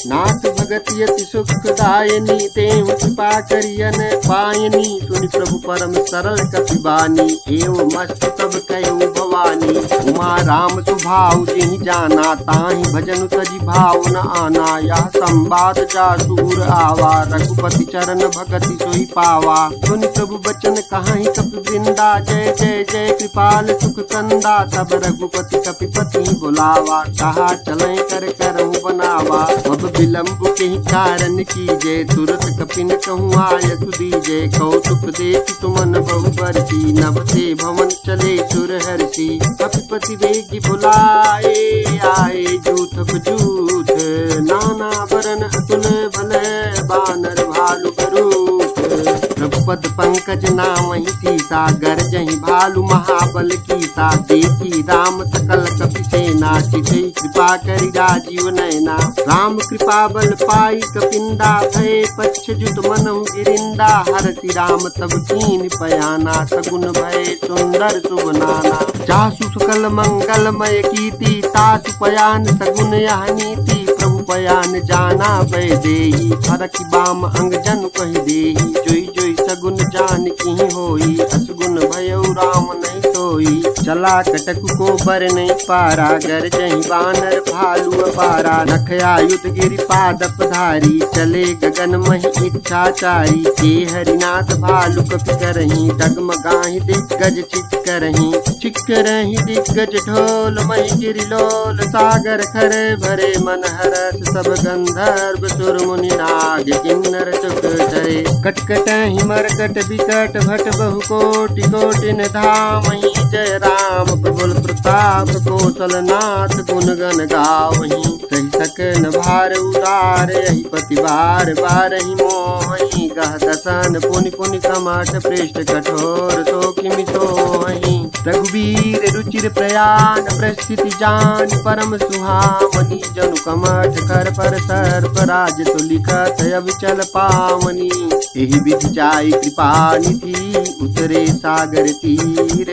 नाथ भगति अति सुखदायनी, तेहु कृपा करियन पायनी। सुनि प्रभु परम सरल कपिबानी, एवं मस्त सब कयो भवानी। उमा राम सुभाव जिहि जाना, ताहि भजन तजि भाव न आना। यह संवाद जासूर आवा, रघुपति चरण भगति सोई पावा। सुनि प्रभु बचन कहाहि कपि वृंदा, जय जय जय कृपाल सुख कंदा। तब रघुपति कपिपति बुलावा, कहा चलें कर करहु बनावा। अब विलंब के कारण कीजे, तुरत कपिन कहूँ आय सुदीजे। कौतुक देख सुमन बहु बरसी, नभ से भवन चले सुर हर्षि। कपिपति वेगी बुलाए, आए जूथ बजूथ। नाना बरन अतुल भले, बानर भालु करूप। रघुपद पंकज नामहि सीसा, गरजहि भालु महाबल कीसा। देखी राम सकल कपि सेना, चितहि कृपा करि राजीव नयना। राम कृपा बल पाई कपिंदा, भय पच्छ्युत मनहु गिरिंदा। हरषि राम तब कीन पयाना, सगुन भय सुंदर शुभ नाना। जासु सकल मंगलमय कीर्ति, तासु पयान सगुन यह नीति। प्रभु पयान जाना भय देहि, फरकि बाम अंग जनु कहि देहि। जोई जोई सगुन जान किहि होई, असगुन भयउ राम नहीं सोई। चला कटकु को बर नहीं पारा, गरजहि बानर भालु अपारा। नखया युध गिरि पादप धारी, चले गगन महि इच्छाचारी। के हरिनाथ भालु कपि करहि, डगमगाहि दिग्गज चित करहि। चिक्करहि दिग्गज ढोल, महि गिरि लोल। सागर खरे भरे मन हरस, सब गंधर्व सुर मुनि नाग किन्नर चुक धरे। कटकटहि मरकट बिकट, भट बहु कोटि कोटिन धामहि। जय राम प्रबल प्रताप, कौशल नाथ गुण गण गावहि। सही सकन भार उतारे, यही पति बार बारहि मोहि। गह दसन पुनि पुनि कमठ, पृष्ठ कठोर सो किमि सोहि। रघुवीर रुचिर प्रयाण, प्रस्थिति जान परम सुहामनी। जनु कमठ कर पर सर्प, राज तो लिखत अविचल पावनी। एहि विधि जाय कृपा निधि, उतरे सागर तीर।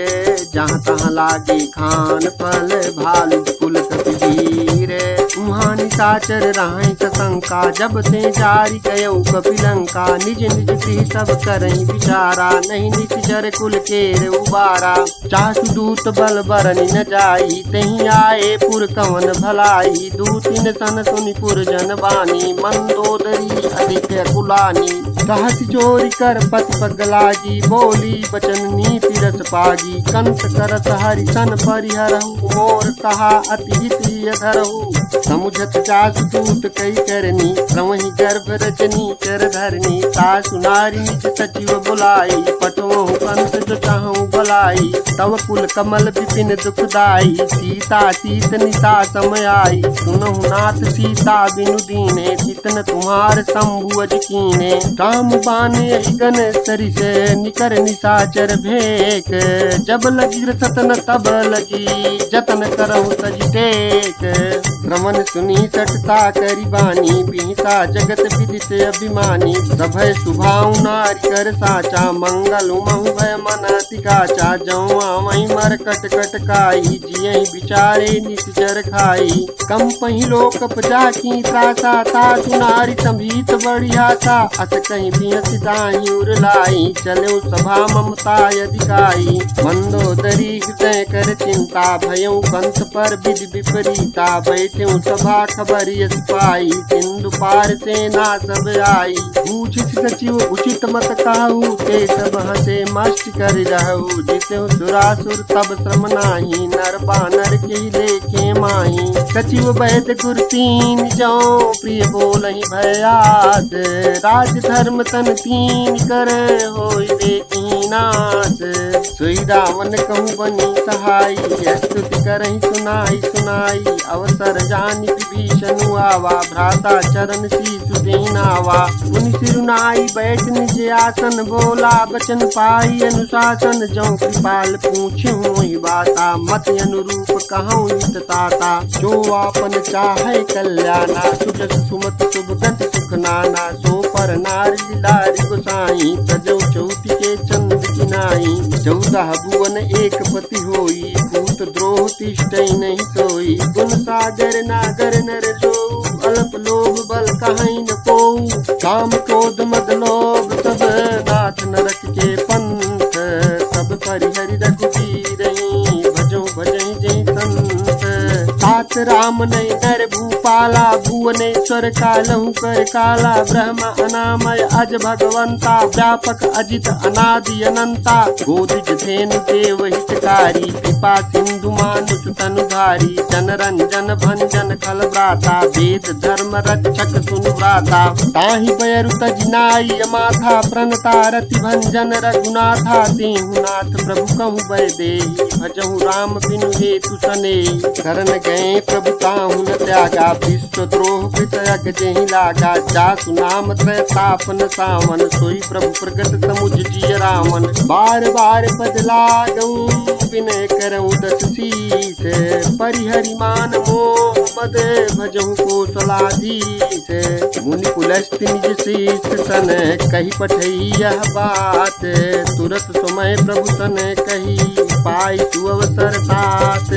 जहाँ तहाँ लागे खान फल, भालु कुल कपि वीर। उहाँ निशाचर राहि सशंका, जब ते जारी गयो कपिलंका। निज निज गृह सब करहि विचारा, नहीं निश्चर कुल केर उबारा। चासु दूत बल बरनि न जाई, तहि आए पुर कवन भलाई। दूतिन सन सुनि पुर जन बानी, मंदोदरी अधिक कुलानी। कहसी चोरी कर पति पगलागी, बोली बचन नीति रस पागी। कंस करत हरि सन परिहरहु, मोर कहा अति हित धरहु। समुझत जासु दूत कई करनी, प्रवहि गर्भ रचनी कर धरनी। तासु नारी निज सचिव बुलाई, पटवहु कंस जो चाहूं भलाई। तव कुल कमल विपिन दुखदाई, सीता सीत निशा समय आई। सुनहु नाथ सीता बिनु दीने, चितन तुम्हार शंभु अज कीने। राम बाने गन सरिस, निकर निशाचर भेक। जब लगी सतन तब लगी, जतन करहु तज टेक। श्रवण सुनी सठता करि बानी, बिहिता जगत विदित अभिमानी। सभय सुभाउ नारी कर साचा, मंगल उमहु भय मन अति काचा। जौं आवहि मर कट कट काई, जियहि विचारे निश्चर खाई। कम पहि लोक जाकी त्रासा, तासु नारी संभीत बड़ी आशा। अस कहीं बिहस दाहि उरलाई, चलो सभा ममता अधिकाई। मंदोदरी हृदय कर चिंता, भयउ कंस पर विधि विपरीता। बैठ्यु सभा खबर यस पाई, सिंधु पार सेना सब आई। पूछ सचिव उचित मत कहू, ते सब हसे मस्त कर रहू। जितेहु सुरासुर तब श्रम नाही, नर बानर के लेखे माही। सचिव वैद गुर तीन जौ, प्रिय बोलहि भयास। राज धर्म तन तीन कर, होय देखी नास। सोई रावण कहूँ बनी सहाई, स्तुति करहि सुनाई सुनाई। अवसर जानि विभीषण आवा, भ्राता चरण शीशु देनावा। मुनि सिरुनाई बैठ निज आसन, बोला बचन पाई अनुशासन। जौ कृपाल पूछूं ही बाता, मत अनुरूप कहूँ हित ताता। जो आपन चाहे कल्याणा, सुजस सुमत शुभ गति सुख नाना। सो पर नारी लारी गोसाई, तजौ चौति के चंद किनाई। 14 भुवन एक पति होई, भूत द्रोह तिष्ठै नहीं सोई। गुण सागर नागर नर जो, अल्प लोभ बल कहीं न को। काम क्रोध मद लोभ सब, नाथ नरक के पंथ। तात राम ने नर भूपाला, भुवनेश्वर कालहु कर काला, ब्रह्म अनामय अज भगवंता, व्यापक अजित अनादि अनंता, गोदिज धेनु देव हितकारी, कृपा सिंधु मानुष तनुधारी, जनरंजन भंजन खल व्राता, वेद धर्म रक्षक सुनु व्राता, ताहि बयरु तज नाई माथा, प्रणता रति भंजन रघुनाथा, तेहु नाथ प्रभु कहु बै देहि, भजहु राम बिनु हेतु सनेहि, शरण गए प्रभु ताहु न त्यागा, विश्व द्रोह कृतयक जेहि लागा, जासु नाम त्रय तापन सावन, सोई प्रभु प्रगट समुझ जिय रामन, बार बार पद लागऊं विनय करऊं दस शीस, परिहरि मान मोह मद भजहु कौशलाधीश, मुनि पुलस्त्य निज शीस सन, कही पठई यह बात, तुरत समय प्रभु सन कही, पाई सुअवसर तात,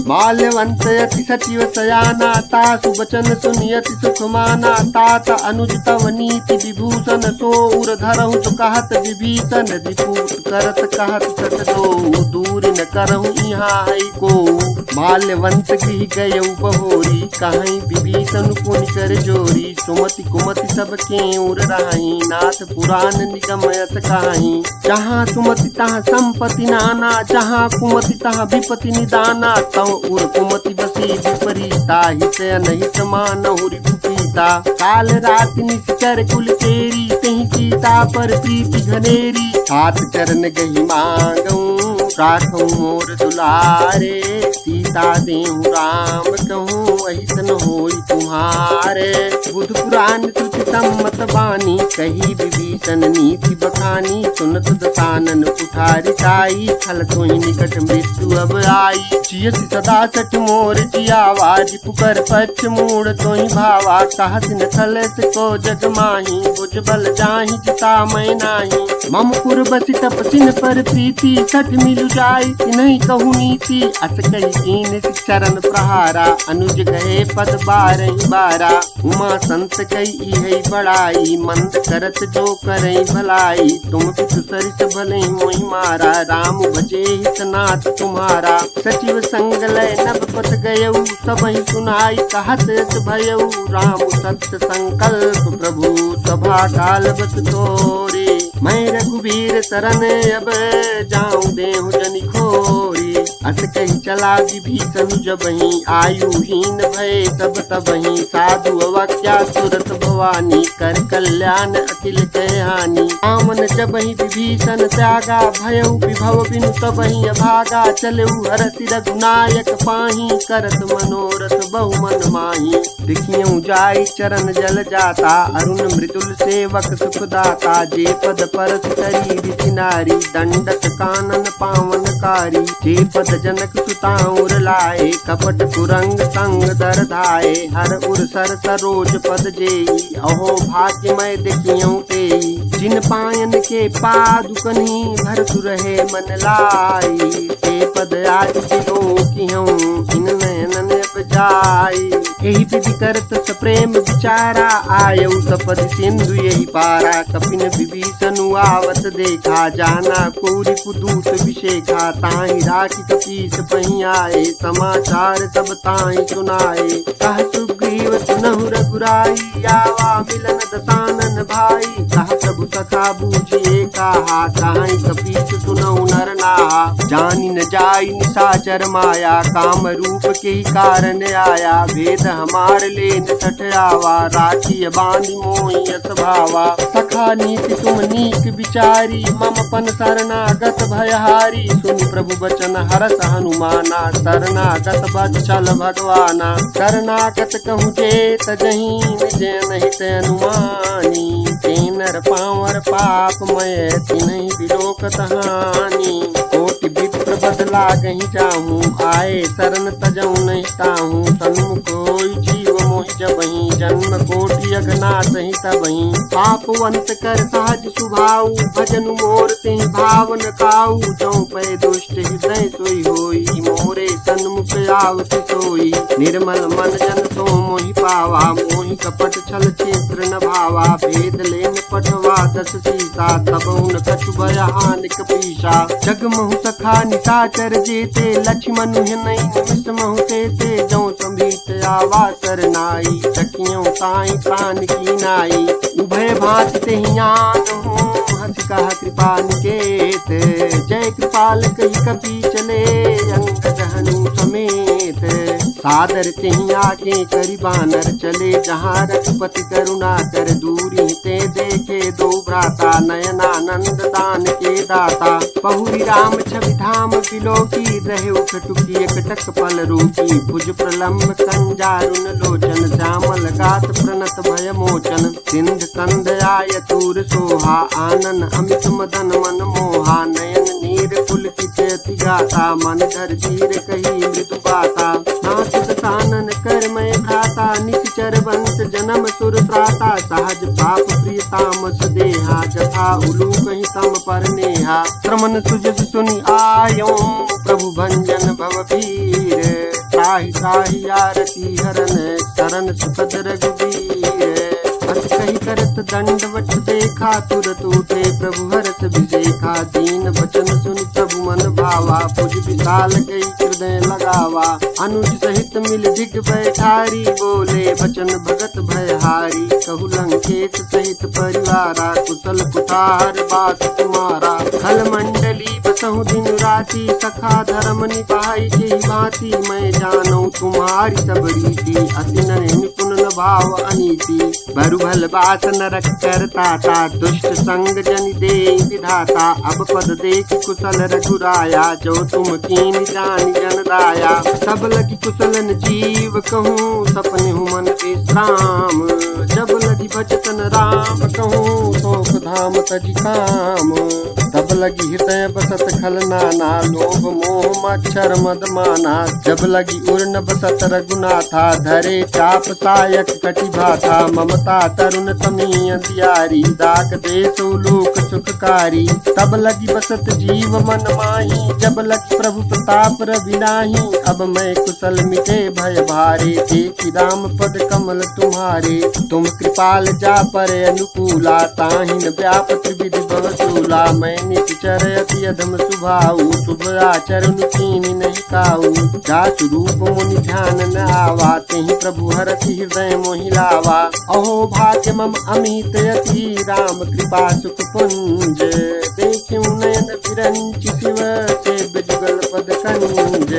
माल्यवंत अति सचिव सयाना, तासु बचन सुनि अति सुख माना, तात अनुज तव नीति विभूषण, सो उर धरहु जो कहत विभीषण, रिपुत करत कहत सत दो, दूर न करहु यहाँ है को, माल्यवंत गृह गयउ बहोरी, कहीं विभीषण पुनि कर जोरी, सुमति कुमति सब के उर रही, नाथ पुराण निगम यस कहीं, जहाँ सुमति तहाँ संपत्ति नाना, जहाँ कुमति तहाँ विपति निदाना, तव उर कुमति बसी विपरीता, हित अनहित मानहु रिपुपीता, काल राति निश्चर कुल तेरी, तही सीता पर प्रीति घनेरी, हाथ चरण गही मांगऊं राखऊं मोर दुलारे, सीता देहु राम कहूँ अहितन होई तुम्हारे, बुध पुराण श्रुति सम्मत बानी, कही विभीषण नीति बखानी, सुनत दसानन कुठारि ताई, छल तोहि निकट मृत्यु अब आई, जियसि सदा सठ मोर जियावाज, पुकर पक्ष मूढ़ तोहि भावा, कहत न खलस को जग माही, बुझ बल जाहि जिता मैं नाही, मम पुर बसि तपसिन पर प्रीति, सठ मिलु जाई तिन्हि कहु नीति, अस कही कीन चरण प्रहारा, अनुज गए पद बारहि बारा, उमा संत कई है बड़ाई, मंद करत जो करई भलाई, तुम पितु सरिस भले मोहि मारा, राम भजे हित नाथ तुम्हारा, सचिव संग लय नभ पथ गयऊ, सबहि सुनाई कहत यस भयऊ, राम सत्य संकल्प प्रभु सभा काल बस तोरे, मैं रघुवीर शरण अब जाऊं देहु जनि खोरी, अस कही चला विभीषण जबहि, आयुहीन भय सब तबहि, साधु अवाक्या सुरत भवानी, कर कल्याण अखिल कहानी, आमन जबहि विभीषण त्यागा, भयउ विभव बिनु तबहि अभागा, चलऊ हरसि रघुनायक पाही, करत मनोरथ बहु मन माही, दिखियऊ जाई चरण जल जाता, अरुण मृदुल सेवक सुखदाता, जे पद परस तरी ऋषि नारी, दंडक कानन पावनकारी, जे पद जनक सुताउर लाए, कपट कुरंग संग दर धाए, हर उर सर सरोज पद जेई, अहो भाग्यमय देखियऊ तेई, जिन पायन के पादुकनी भरतु रहे मन लाई, ते पद आज बिलोकिहऊं इन नयनन जाई, यही विधि करत सप्रेम विचारा, आयऊ सपद सिंधु यही पारा, कपिन विभीषण आवत देखा, जाना कोरि पुदूत विशेखा, ताहि राखी कपीस पही आए, समाचार सब ताहि सुनाए, कह सुग्रीव सुनहु रघुराई, आवा मिलन दसानन भाई, कह प्रभु सखा बूझिए कहा, ताहि कपीस सुनहु नर नाहा, जानि न जाई निशाचर माया, काम रूप के ही कारण आया, भेद हमार लेन सठ आवा, राखी बांधि मोहि यस भावा, सखा नीति तुम नीक विचारी, मम पन शरणागत भयहारी, सुनि प्रभु बचन हरस हनुमाना, शरणागत बच्चल भगवाना, शरणागत कहूँ जे तजहि निज नहीं ते अनुमानी, तेनर पावर पाप मय तिन्हि बिलोकत हानि, कोटि विप्र बदला गही जाहूँ, आए शरण तजऊ नहीं ताहूँ, सन्मुख होई जीव मोहि जबहि, जन्म कोटि अघनाथ ही तबहि, पापवंत कर सहज सुभाऊ, भजन मोर तेहि भावन काऊ, जौ पै दुष्ट हृदय सोई होई, मोरे सन्मुख आवति सोई, निर्मल मन जन सो मोहि आवा, मोहि कपट छल क्षेत्र न भावा, भेद लेन पठवा 10 सीसा, तब उन कछु भय हानिक पीसा, जगमहु सखा निशाचर जेते, लक्ष्मण हिनई निमिष महु तेते, जौ संभीत आवा सरनाई, सखियों ताई प्राण की नाई, उभय भांति तेहियान हूँ हंस कहा कृपा निकेत, जय कृपाल कही कपि चले अंगद हनु समेत, सादर तेहि आगे करि बानर चले, जहाँ रघुपति करुणा कर दूरी ते देखे, दो भ्राता नयनानंद दान के दाता, पहुरी राम छवि धाम बिलोकी, रहे उठटुकी एकटक पल रूकी, भुज प्रलम्ब कंजारुन लोचन, श्यामल गात प्रणत भय मोचन, सिंध कंद आय तूर सोहा, आनन अमित मदन मन मोहा, नयन नीर पुलकित अति गाता, मन धर धीर कही मृदु बाता, नाथ सानन कर मैं भ्राता, निश्चर वंश जन्म सुर त्राता, सहज पाप प्रिय तामस देहा, जथा उलू कहीं तम पर नेहा, श्रमन सुजस सुनि आयो प्रभु भंजन भव भीर, त्राहि त्राहि आरती हरन शरण सुखद रघुबीर, अस कही करत दंडवत देखा, तुरत उठे प्रभु हरस विदेखा, दीन वचन सुनि प्रभु मन भावा, भुज विशाल कई हृदय लगावा, अनुज सहित मिल दिग बैठारी, बोले वचन भगत भयहारी, कहु लंकेश सहित परिवारा, कुशल कुठार बास तुम्हारा, खल मंडली बसहु दिन राति, सखा धर्म निभाई के भांति, मैं जानू तुम्हारी सब रीति, अति निपुण न भाव अनीति, भरु भल बास नरक करता, दुष्ट संग जन दे विधाता, अब पद देख कुशल रघुराया, जो तुम कीन जान जन दाया, सब लगी कुशलन जीव कहूँ, सपने हूँ मन विश्राम, जब लगी भजतन राम कहूँ, शोक धाम तजी काम, तब लगी हृदय बसत खल नाना, लोभ मोह मच्छर मद माना, जब लगी उर्न बसत रघुनाथा, धरे चाप सायक कटि भाथा, ममता तरुण तमी अंधियारी, दाक देश लोक सुखकारी, तब लगी बसत जीव मन माही, जब लगी प्रभु प्रताप रवि नाही, अब मैं कुशल मिटे भय भारे, देखी राम पद कमल तुम्हारे, तुम कृपाल जा पर अनुकूला, ताहिन व्याप त्रिविधि भवसूला, मैं निचर अति अधम स्वभाव, शुभ आचरण कीनी नहीं काऊ, जा स्वरूप मुनि ध्यान न आवा, तेहि प्रभु हरति हृदय मोहि लावा, अहो भाग्य मम अमित अति, राम कृपा सुख पुंज, देखियो नयन विरंचि शिव सेव जुगल पद कंज,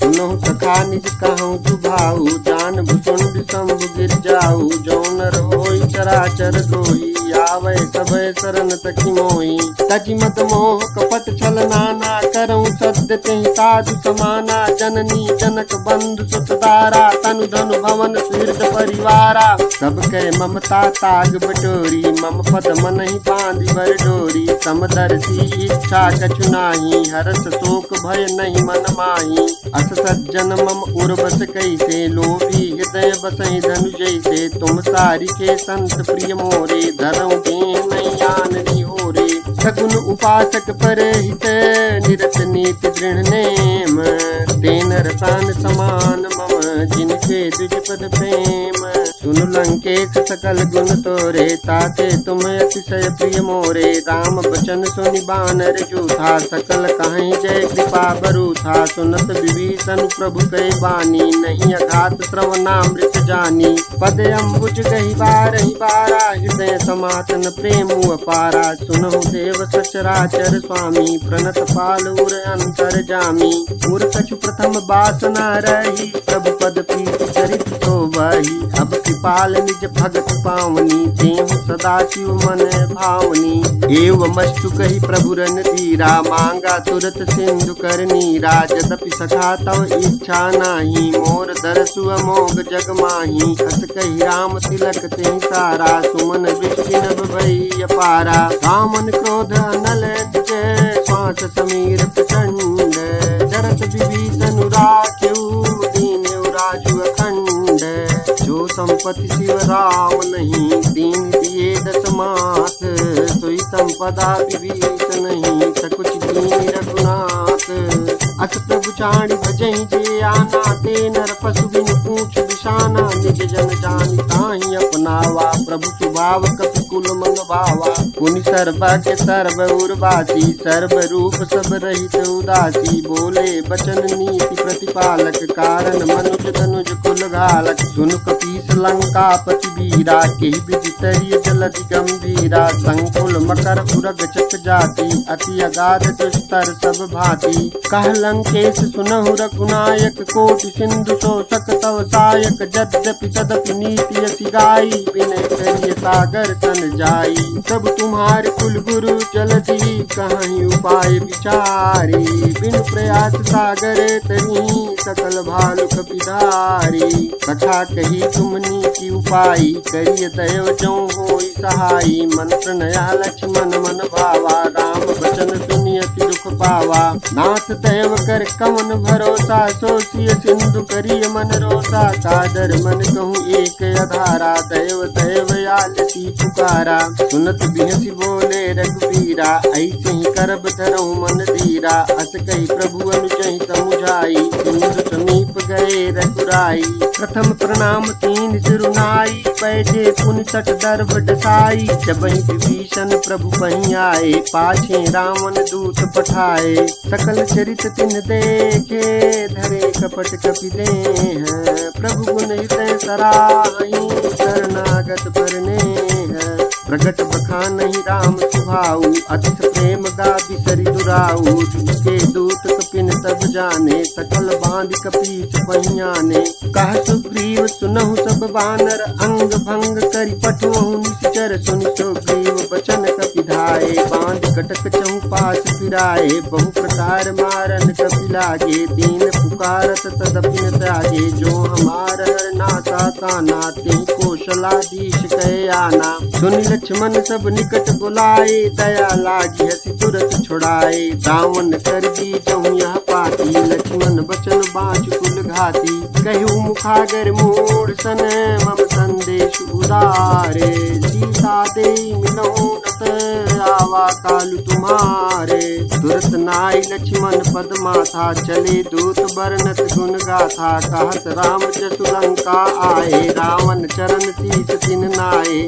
सुनहु सखा निज कहूँ सुभाऊ, जान भुसुंड शंभु गिर जाऊ, जो नर होई चराचर द्रोही, आवे सभय शरण तकी मोही, तजी मद मोह कपट छल नाना, करऊँ सद्य तेहि साधु समाना, जननी जनक बंधु सुतदारा, तनु धनु भवन सुहृद परिवारा, सब कह ममता ताग बटोरी, मम पद मन ही बांधि बर डोरी, समदर्शी इच्छा कछु नाही, हरस शोक भय नहीं मन माही, अस सज्जन मम उर्वस कैसे, लोभी हृदय बसहि धनु जैसे, तुम सारी के संत प्रिय मोरे, धरऊँ देह नहीं आननी हो रे, सगुन उपासक पर हित, निरत नीति दृढ़ नेम, तेन रसान समान मम, जिनके द्विज पद प्रेम, सुन लंकेश सकल गुण तोरे, ताते तुम अतिशय प्रिय मोरे, राम बचन सुनि बानर जूथा, सकल कहीं जय कृपा बरूथा, सुनत विभीषण प्रभु कै बानी, नहीं अघात श्रवणामृत जानी, पद अम्बुज गही बारहि बारा, हृदय समातन प्रेम अपारा, सुनहु देव सचराचर स्वामी, प्रणत पाल उर अंतर जामी, उर कछु प्रथम बासना रही, प्रभु पद प्रीत चरित तो वही, अब कृपाल निज भगत पावनी, तेहु सदा शिव मन भावनी, एवमस्तु कही प्रभु रन धीरा, मांगा तुरत सिंधु कर नीरा, यद्यपि सखा तव इच्छा नाही, मोर दरसु अमोघ जग माही, अस कही राम तिलक तेहि सारा, सुमन वृष्टि नभ भई अपारा, कामन क्रोध अनल जय, श्वास समीर प्रचंड, जरत विभीषण राख्यऊ, दीन्यऊ राजु अखंड, जो संपत्ति शिव राम नहीं, दीन दिए दस मात, सोई संपदा विभीषण नहीं, सकुच दीन रघुनाथ, अस प्रभु चाणि भजहि जे आना, ते नर पशु बिनु पूछ बिशाना, निज जन जान पाव कपि कुल मन भावा। पुनि सर्वज्ञ सर्व उर्वासी सर्व रूप सब रहित उदासी। बोले बचन नीति प्रतिपालक कारण मनुज तनुज कुल घालक। सुनु कपीस लंका पति वीरा केहि विधि तरिय जलधि गंभीरा। संकुल मकर उरग चक जाति अति अगाध दुस्तर सब भांति। कह लंकेश सुनहु रघुनायक कोटि सिंधु शोषक तव सायक। यद्यपि तदपि नीति यसी गाई विनय करिय सागर तन जाई। सब तुम्हारे कुल गुरु जलधि कहीं उपाय विचारी। बिनु प्रयास सागर तरी सकल भालु कपिधारी। कथा कही तुम नीति उपाई करिय दैव जो होई सहाई। मंत्र नया लक्ष्मण मन भावा राम बचन सुनि अति दुख पावा। नाथ दैव कर कवन भरोसा सो सिय सिंधु करिय मन रोसा। कादर मन कहूँ एक अधारा दैव दैव आलसी पुकारा। सुनत बिहसी बोले रघुबीरा ऐसे ही करब धरऊ मन धीरा। अस कही प्रभु अनुजहि समुझाई सिंधु समीप गए रघुराई। प्रथम प्रणाम तीन सिरुनाई बैठे पुनि तट दर्भ डसाई। जबहि विभीषण प्रभु पहीं आए पाछे रावण दूत पठाए। सकल चरित तिन देखे धरे कपट कपि देह। प्रभु गुण हृदय सराहि शरणागत परनेह। प्रगट बखानहि राम सुभाऊ अतिश प्रेम गाबि सरि दुराऊ। के दूत कपिन सब जाने सकल बांध कपीस पहियाने। कह सुग्रीव सुनहु सब बानर अंग भंग करि पठुहु निश्चर। सुनि सुग्रीव बचन कपि धाये बांध कटक चहु पास फिराए। बहु प्रकार मारन कपि लागे दीन पुकारत तदपि न त्यागे। जो हमार हर नासा ताना तेहि कौशलाधीश कहे आना। सुनि लक्ष्मण सब निकट बुलाए दया लागी हसी तुरत छुड़ाए। रावण कर दी जहु यह पाती लक्ष्मण बचन बाँच कुल घाती। कहु मुखागर मूढ़ सन मम संदेश उदारे। सीता दे मिलहु नत आवा कालु तुम्हारे। तुरत नाई लक्ष्मण पद माथा चले दूत बरनत गुण गाथा। कहत राम जसु लंका आए रावण चरण शीस तिन नाये।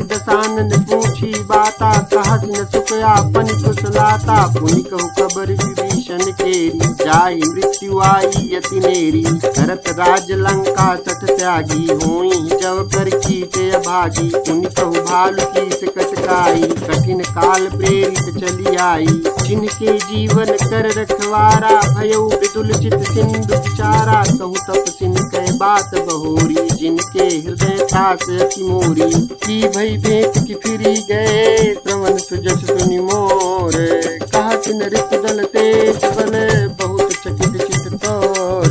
दसानन पूछी बाता कहत न सुख आपन कुशलाता। पुनि कहु खबर विभीषण केरी जाहि मृत्यु आई यति नेरी। करत राज लंका सठ त्यागी होई जब कर कीटे अभागी। पुनि कहु भालु कीस कटकाई कठिन काल प्रेरित चली आई। जिनके जीवन कर रखवारा भयउ विदुल चित सिंधु विचारा। कहु तप सिन कह बात बहोरी जिनके हृदय ठास अति मोरी। की भई भेंट की फिरी गए श्रवण सुजस सुनि मोर। कहा किन ऋतुदल तेज बल बहुत चकित चित तोर।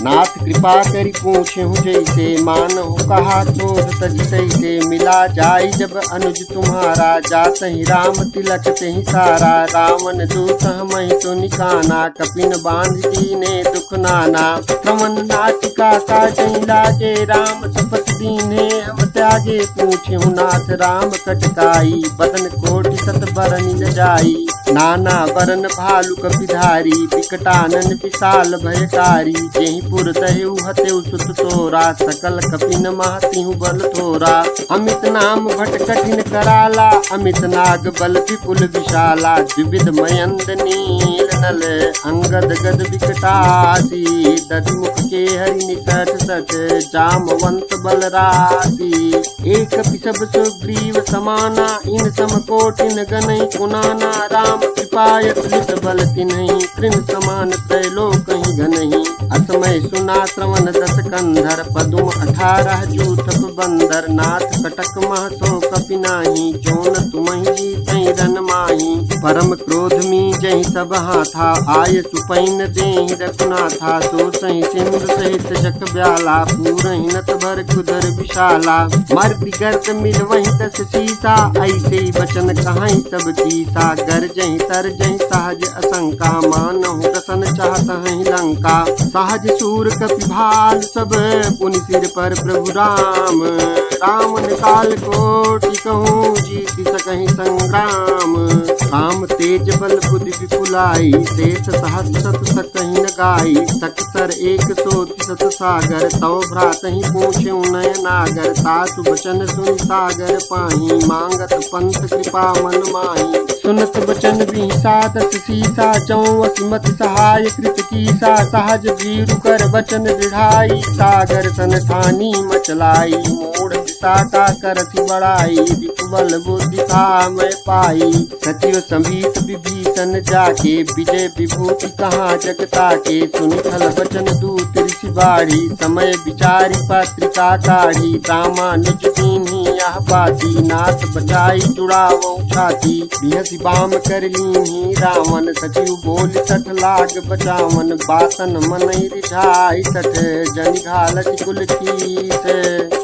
नाथ कृपा करि पूछहु जैसे मानहु कहा क्रोध तजि तैसे। मिला जाई जब अनुज तुम्हारा जातहि राम तिलक तेहि सारा। रावण दूत हमहि तो निकाना कपिन बांध दीने दुख नाना। श्रवण नाटिका काटहि लागे राम शपथ दीने हम त्यागे। पूछहु नाथ राम कटकाई बदन कोटि सत बरनि न जाई। नाना बरन भालु कपिधारी विकटानन विशाल भयकारी। जेहि पुर दहेउ हतेउ सुत तोरा सकल कपिन महतिहु बल थोरा। अमित नाम भट कठिन कराला अमित नाग बल विपुल विशाला। द्विविध मयंद नील नल अंगद गद विकटासी। दधिमुख के हरि निसठ सठ जामवंत बल राशि। एक सब सुग्रीव समाना इन सम कोटिन गनहि कुनाना। राम कृपायत लित बल तिन्हि तृण समान त्रैलोकहि घनहि। असमय सुना श्रवण दस कंधर पदुम 18 जूथप बंदर। नाथ कटक मह सो कपि नाही जोन तुमहि जीतहि रन माही। परम क्रोध मी जहि सब हाथा आय सुपैन देहि रघुनाथा। सो सहि सिंधु सहित जख ब्याला पूरहि नत भर कुदर विशाला। मर बिगर्द मिल वहीं दस सीसा ऐसे बचन कहाई सब कीसा। गरजहि तरजहि सहज असंका मानहु दसन चाहत हहि लंका। सहज सूर कपि भाल सब पुनि सिर पर प्रभु राम। राम निकाल कोटि कहूँ जीत सकहि संग्राम। काम तेज बल बुद्धि विपुलाई शेष सहस्र सत सकहि न गाई। सकसर एक सोति सत सागर तव भ्रातहि पूछे उनय नागर। तासु बचन सुनि सागर पाही मांगत पंथ कृपा मन माही। सुनत बचन बीसा दस सीसा चौवसी मति सहाय कृत कीसा। सहज भीरु कर बचन दृढ़ाई सागर सन ठानी मचलाई। मूढ़ दिशा का करसी बड़ाई विपुबल बुद्धि था मैं पाई। सचिव समीत विभीषण जाके विजय विभूति कहाँ जगता के। सुनि खल बचन दूत ऋषि बाढ़ी समय विचारी पत्रिका काढ़ी। रामानुज दीन्ही यह बाती नाथ बचाई जुड़ावो छाती। बिहसी बाम कर लीन्ही रावण सचिव बोल सठ लाग बचावन। बातन मनहि रिझाई सठ जनि घालति कुल कीस।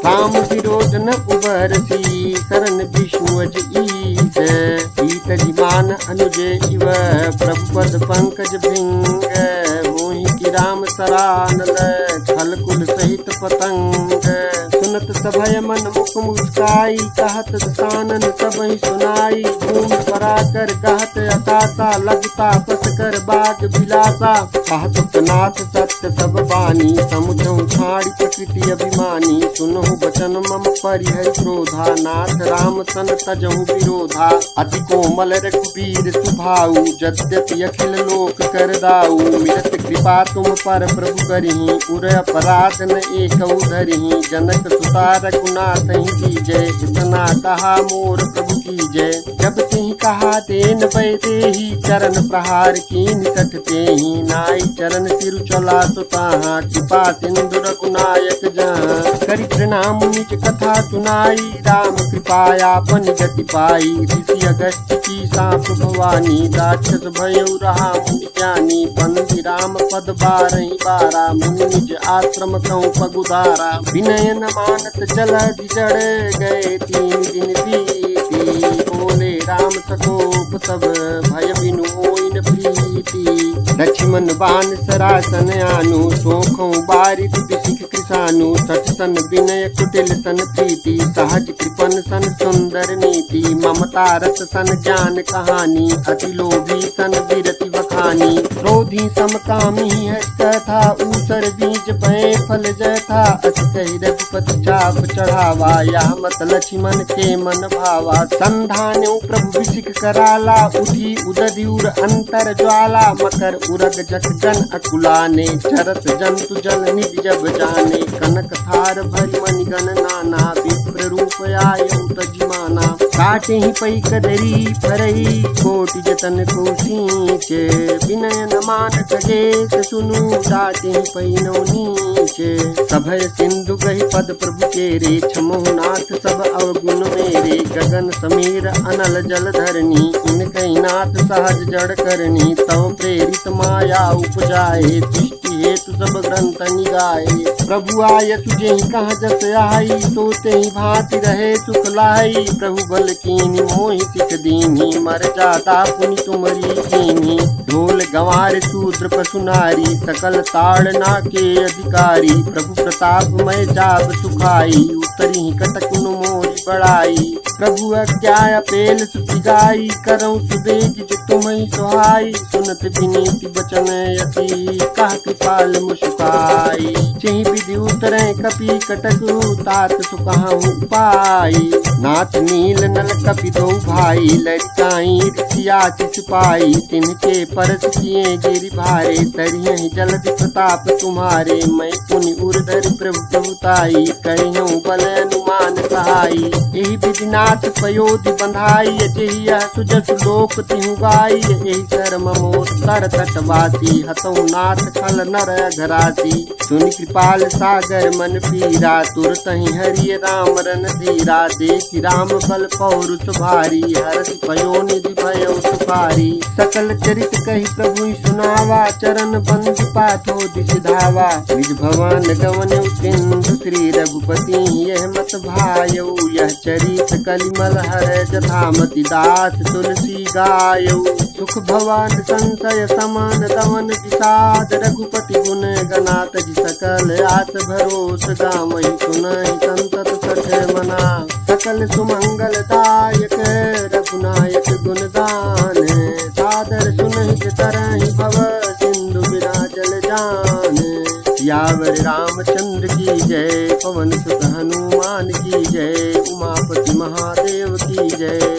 राम विरोध न उबरसी शरण विष्णु अज ईस। ईत जिमान अनुजे इव प्रभु पद पंकज भृंग। मोहि की राम सरानल छल कुल सहित पतंग। सुनत सभय मन मुख मुस्काई कहत दसानन सबहि सुनाई। भूमि पराकर कहत अकाशा लगता पस कर बाग बिलासा। कहत नाथ सत्य सब बानी समुझऊ छाड़ी प्रकृति अभिमानी। सुनहु बचन मम परिहरि क्रोधा नाथ राम सन तजहु विरोधा। अति कोमल रघुबीर सुभाऊ यद्यपि अखिल लोक कर दाऊ। मिलत कृपा तुम पर प्रभु करही उर अपराध न एकऊ धरही। जनक सुता रघुनाथ ही कीजय इतना कहा मोर प्रभु कीजय। जब तिहि कहा तेन बैदेही चरण प्रहार कीन सठ तेहि। नाई चरण सिरु चला सुताहा कृपा सिंधु रघुनायक जहाँ। करि प्रणाम निज कथा सुनाई राम कृपायापन गति पाई। ऋषि अगस्त्य की साप भवानी राक्षस भयउ रहा मुनि ज्ञानी। बंदी राम पद बारहि बारा मुनि निज आश्रम कहूँ पगुदारा। विनय न मानत जलधि जड़ गए 3 दिन बीती। बोले राम सकोप तब भय बिनु होई न प्रीति। लक्ष्मण बान सरासन आनु सोखों बारित बिसिख कृसानु। सठ सन विनय कुटिल सन प्रीति सहज कृपन सन सुंदर नीति। ममता रस सन ज्ञान कहानी अति लोभी सन विरति बखानी। क्रोधी समकामी है कथा ऊसर बीज भय फल जय था। अति कही रघुपति चाप चढ़ावा यह मत लक्ष्मण के मन भावा। संधान्यो प्रभु विसिख कराला उठी उदधि उर अंतर ज्वाला। मकर उरग जख जन अकुलाने चरत जंतु जल निधि जब जाने। कनक थार भरि मणिगण नाना विप्र रूप आयु तजिमाना। काटे ही पई कदरी फरई कोटि जतन को सींचे। विनय न मान खगेश सुनु डाटे ही पई नौ नीचे। सभय सिंधु गहि पद प्रभु केरे छमहु नाथ सब अवगुण मेरे। गगन समीर अनल जल धरनी इनकहि नाथ सहज जड़ करनी। तव प्रेरित माया उपजाए दृष्टि हेतु सब ग्रंथ निगाए। प्रभु आय तुझे कहाँ जस आई सोते ही भांति रहे सुख लाई। प्रभु बल कीनी मोहि सिख दीनी मर जाता पुनि तुमरी कीनी। ढोल गंवार शूद्र पशु नारी सकल ताड़ना के अधिकारी। प्रभु प्रताप मैं जाब सुखाई उतरी ही कटक नु मोरी बड़ाई। प्रभु अज्ञा पेल सुति गाई करऊँ सुबेज जो तुम्हें सुहाई। सुनत विनीति बचन यति कह कृपाल मुस्काई। चहि विधि उतरे कपि कटक तात सुकहु पाई। नाथ नील नल कपि दो भाई लड़काई ऋषियाति सिपाही। तिनके परस किए गिरि भारे तरियहि जलधि प्रताप तुम्हारे। मैं पुनि उर्धरि प्रभु प्रभुताई कहियऊँ बल अनुमान सहाई। यही विधि नाथ पयोधि बंधाई जेहि यह सुजस लोक तिहु गाई। यही शर्म मोर तर तटवासी हतऊ नाथ खल नर घरासी। सुनि कृपाल सागर मन पीरा तुरत ही हरि राम रन धीरा। देखि राम बल पौरुष भारी हर्ष भयो निधि भयो सुपारी। सकल चरित कही प्रभु सुनावा चरण बंद पाथो दिश धावा। निज भवन गवन सिंधु श्री रघुपति यह मत भायौ। यह चरित कलिमल हर जथामति दास तुलसी गायौ। सुख भवन संशय समान दवन विषाद रघुपति गुण गनात जी सकल आस भरोस गावहि सुनहि संतत 61 मना। सकल सुमंगलदायक रघुनायक गुणगान, सादर सुनहित तरहि भव सिंधु बिना जल जान। सियावर रामचंद्र की जय, पवन सुत हनुमान की जय, उमापति महादेव की जय।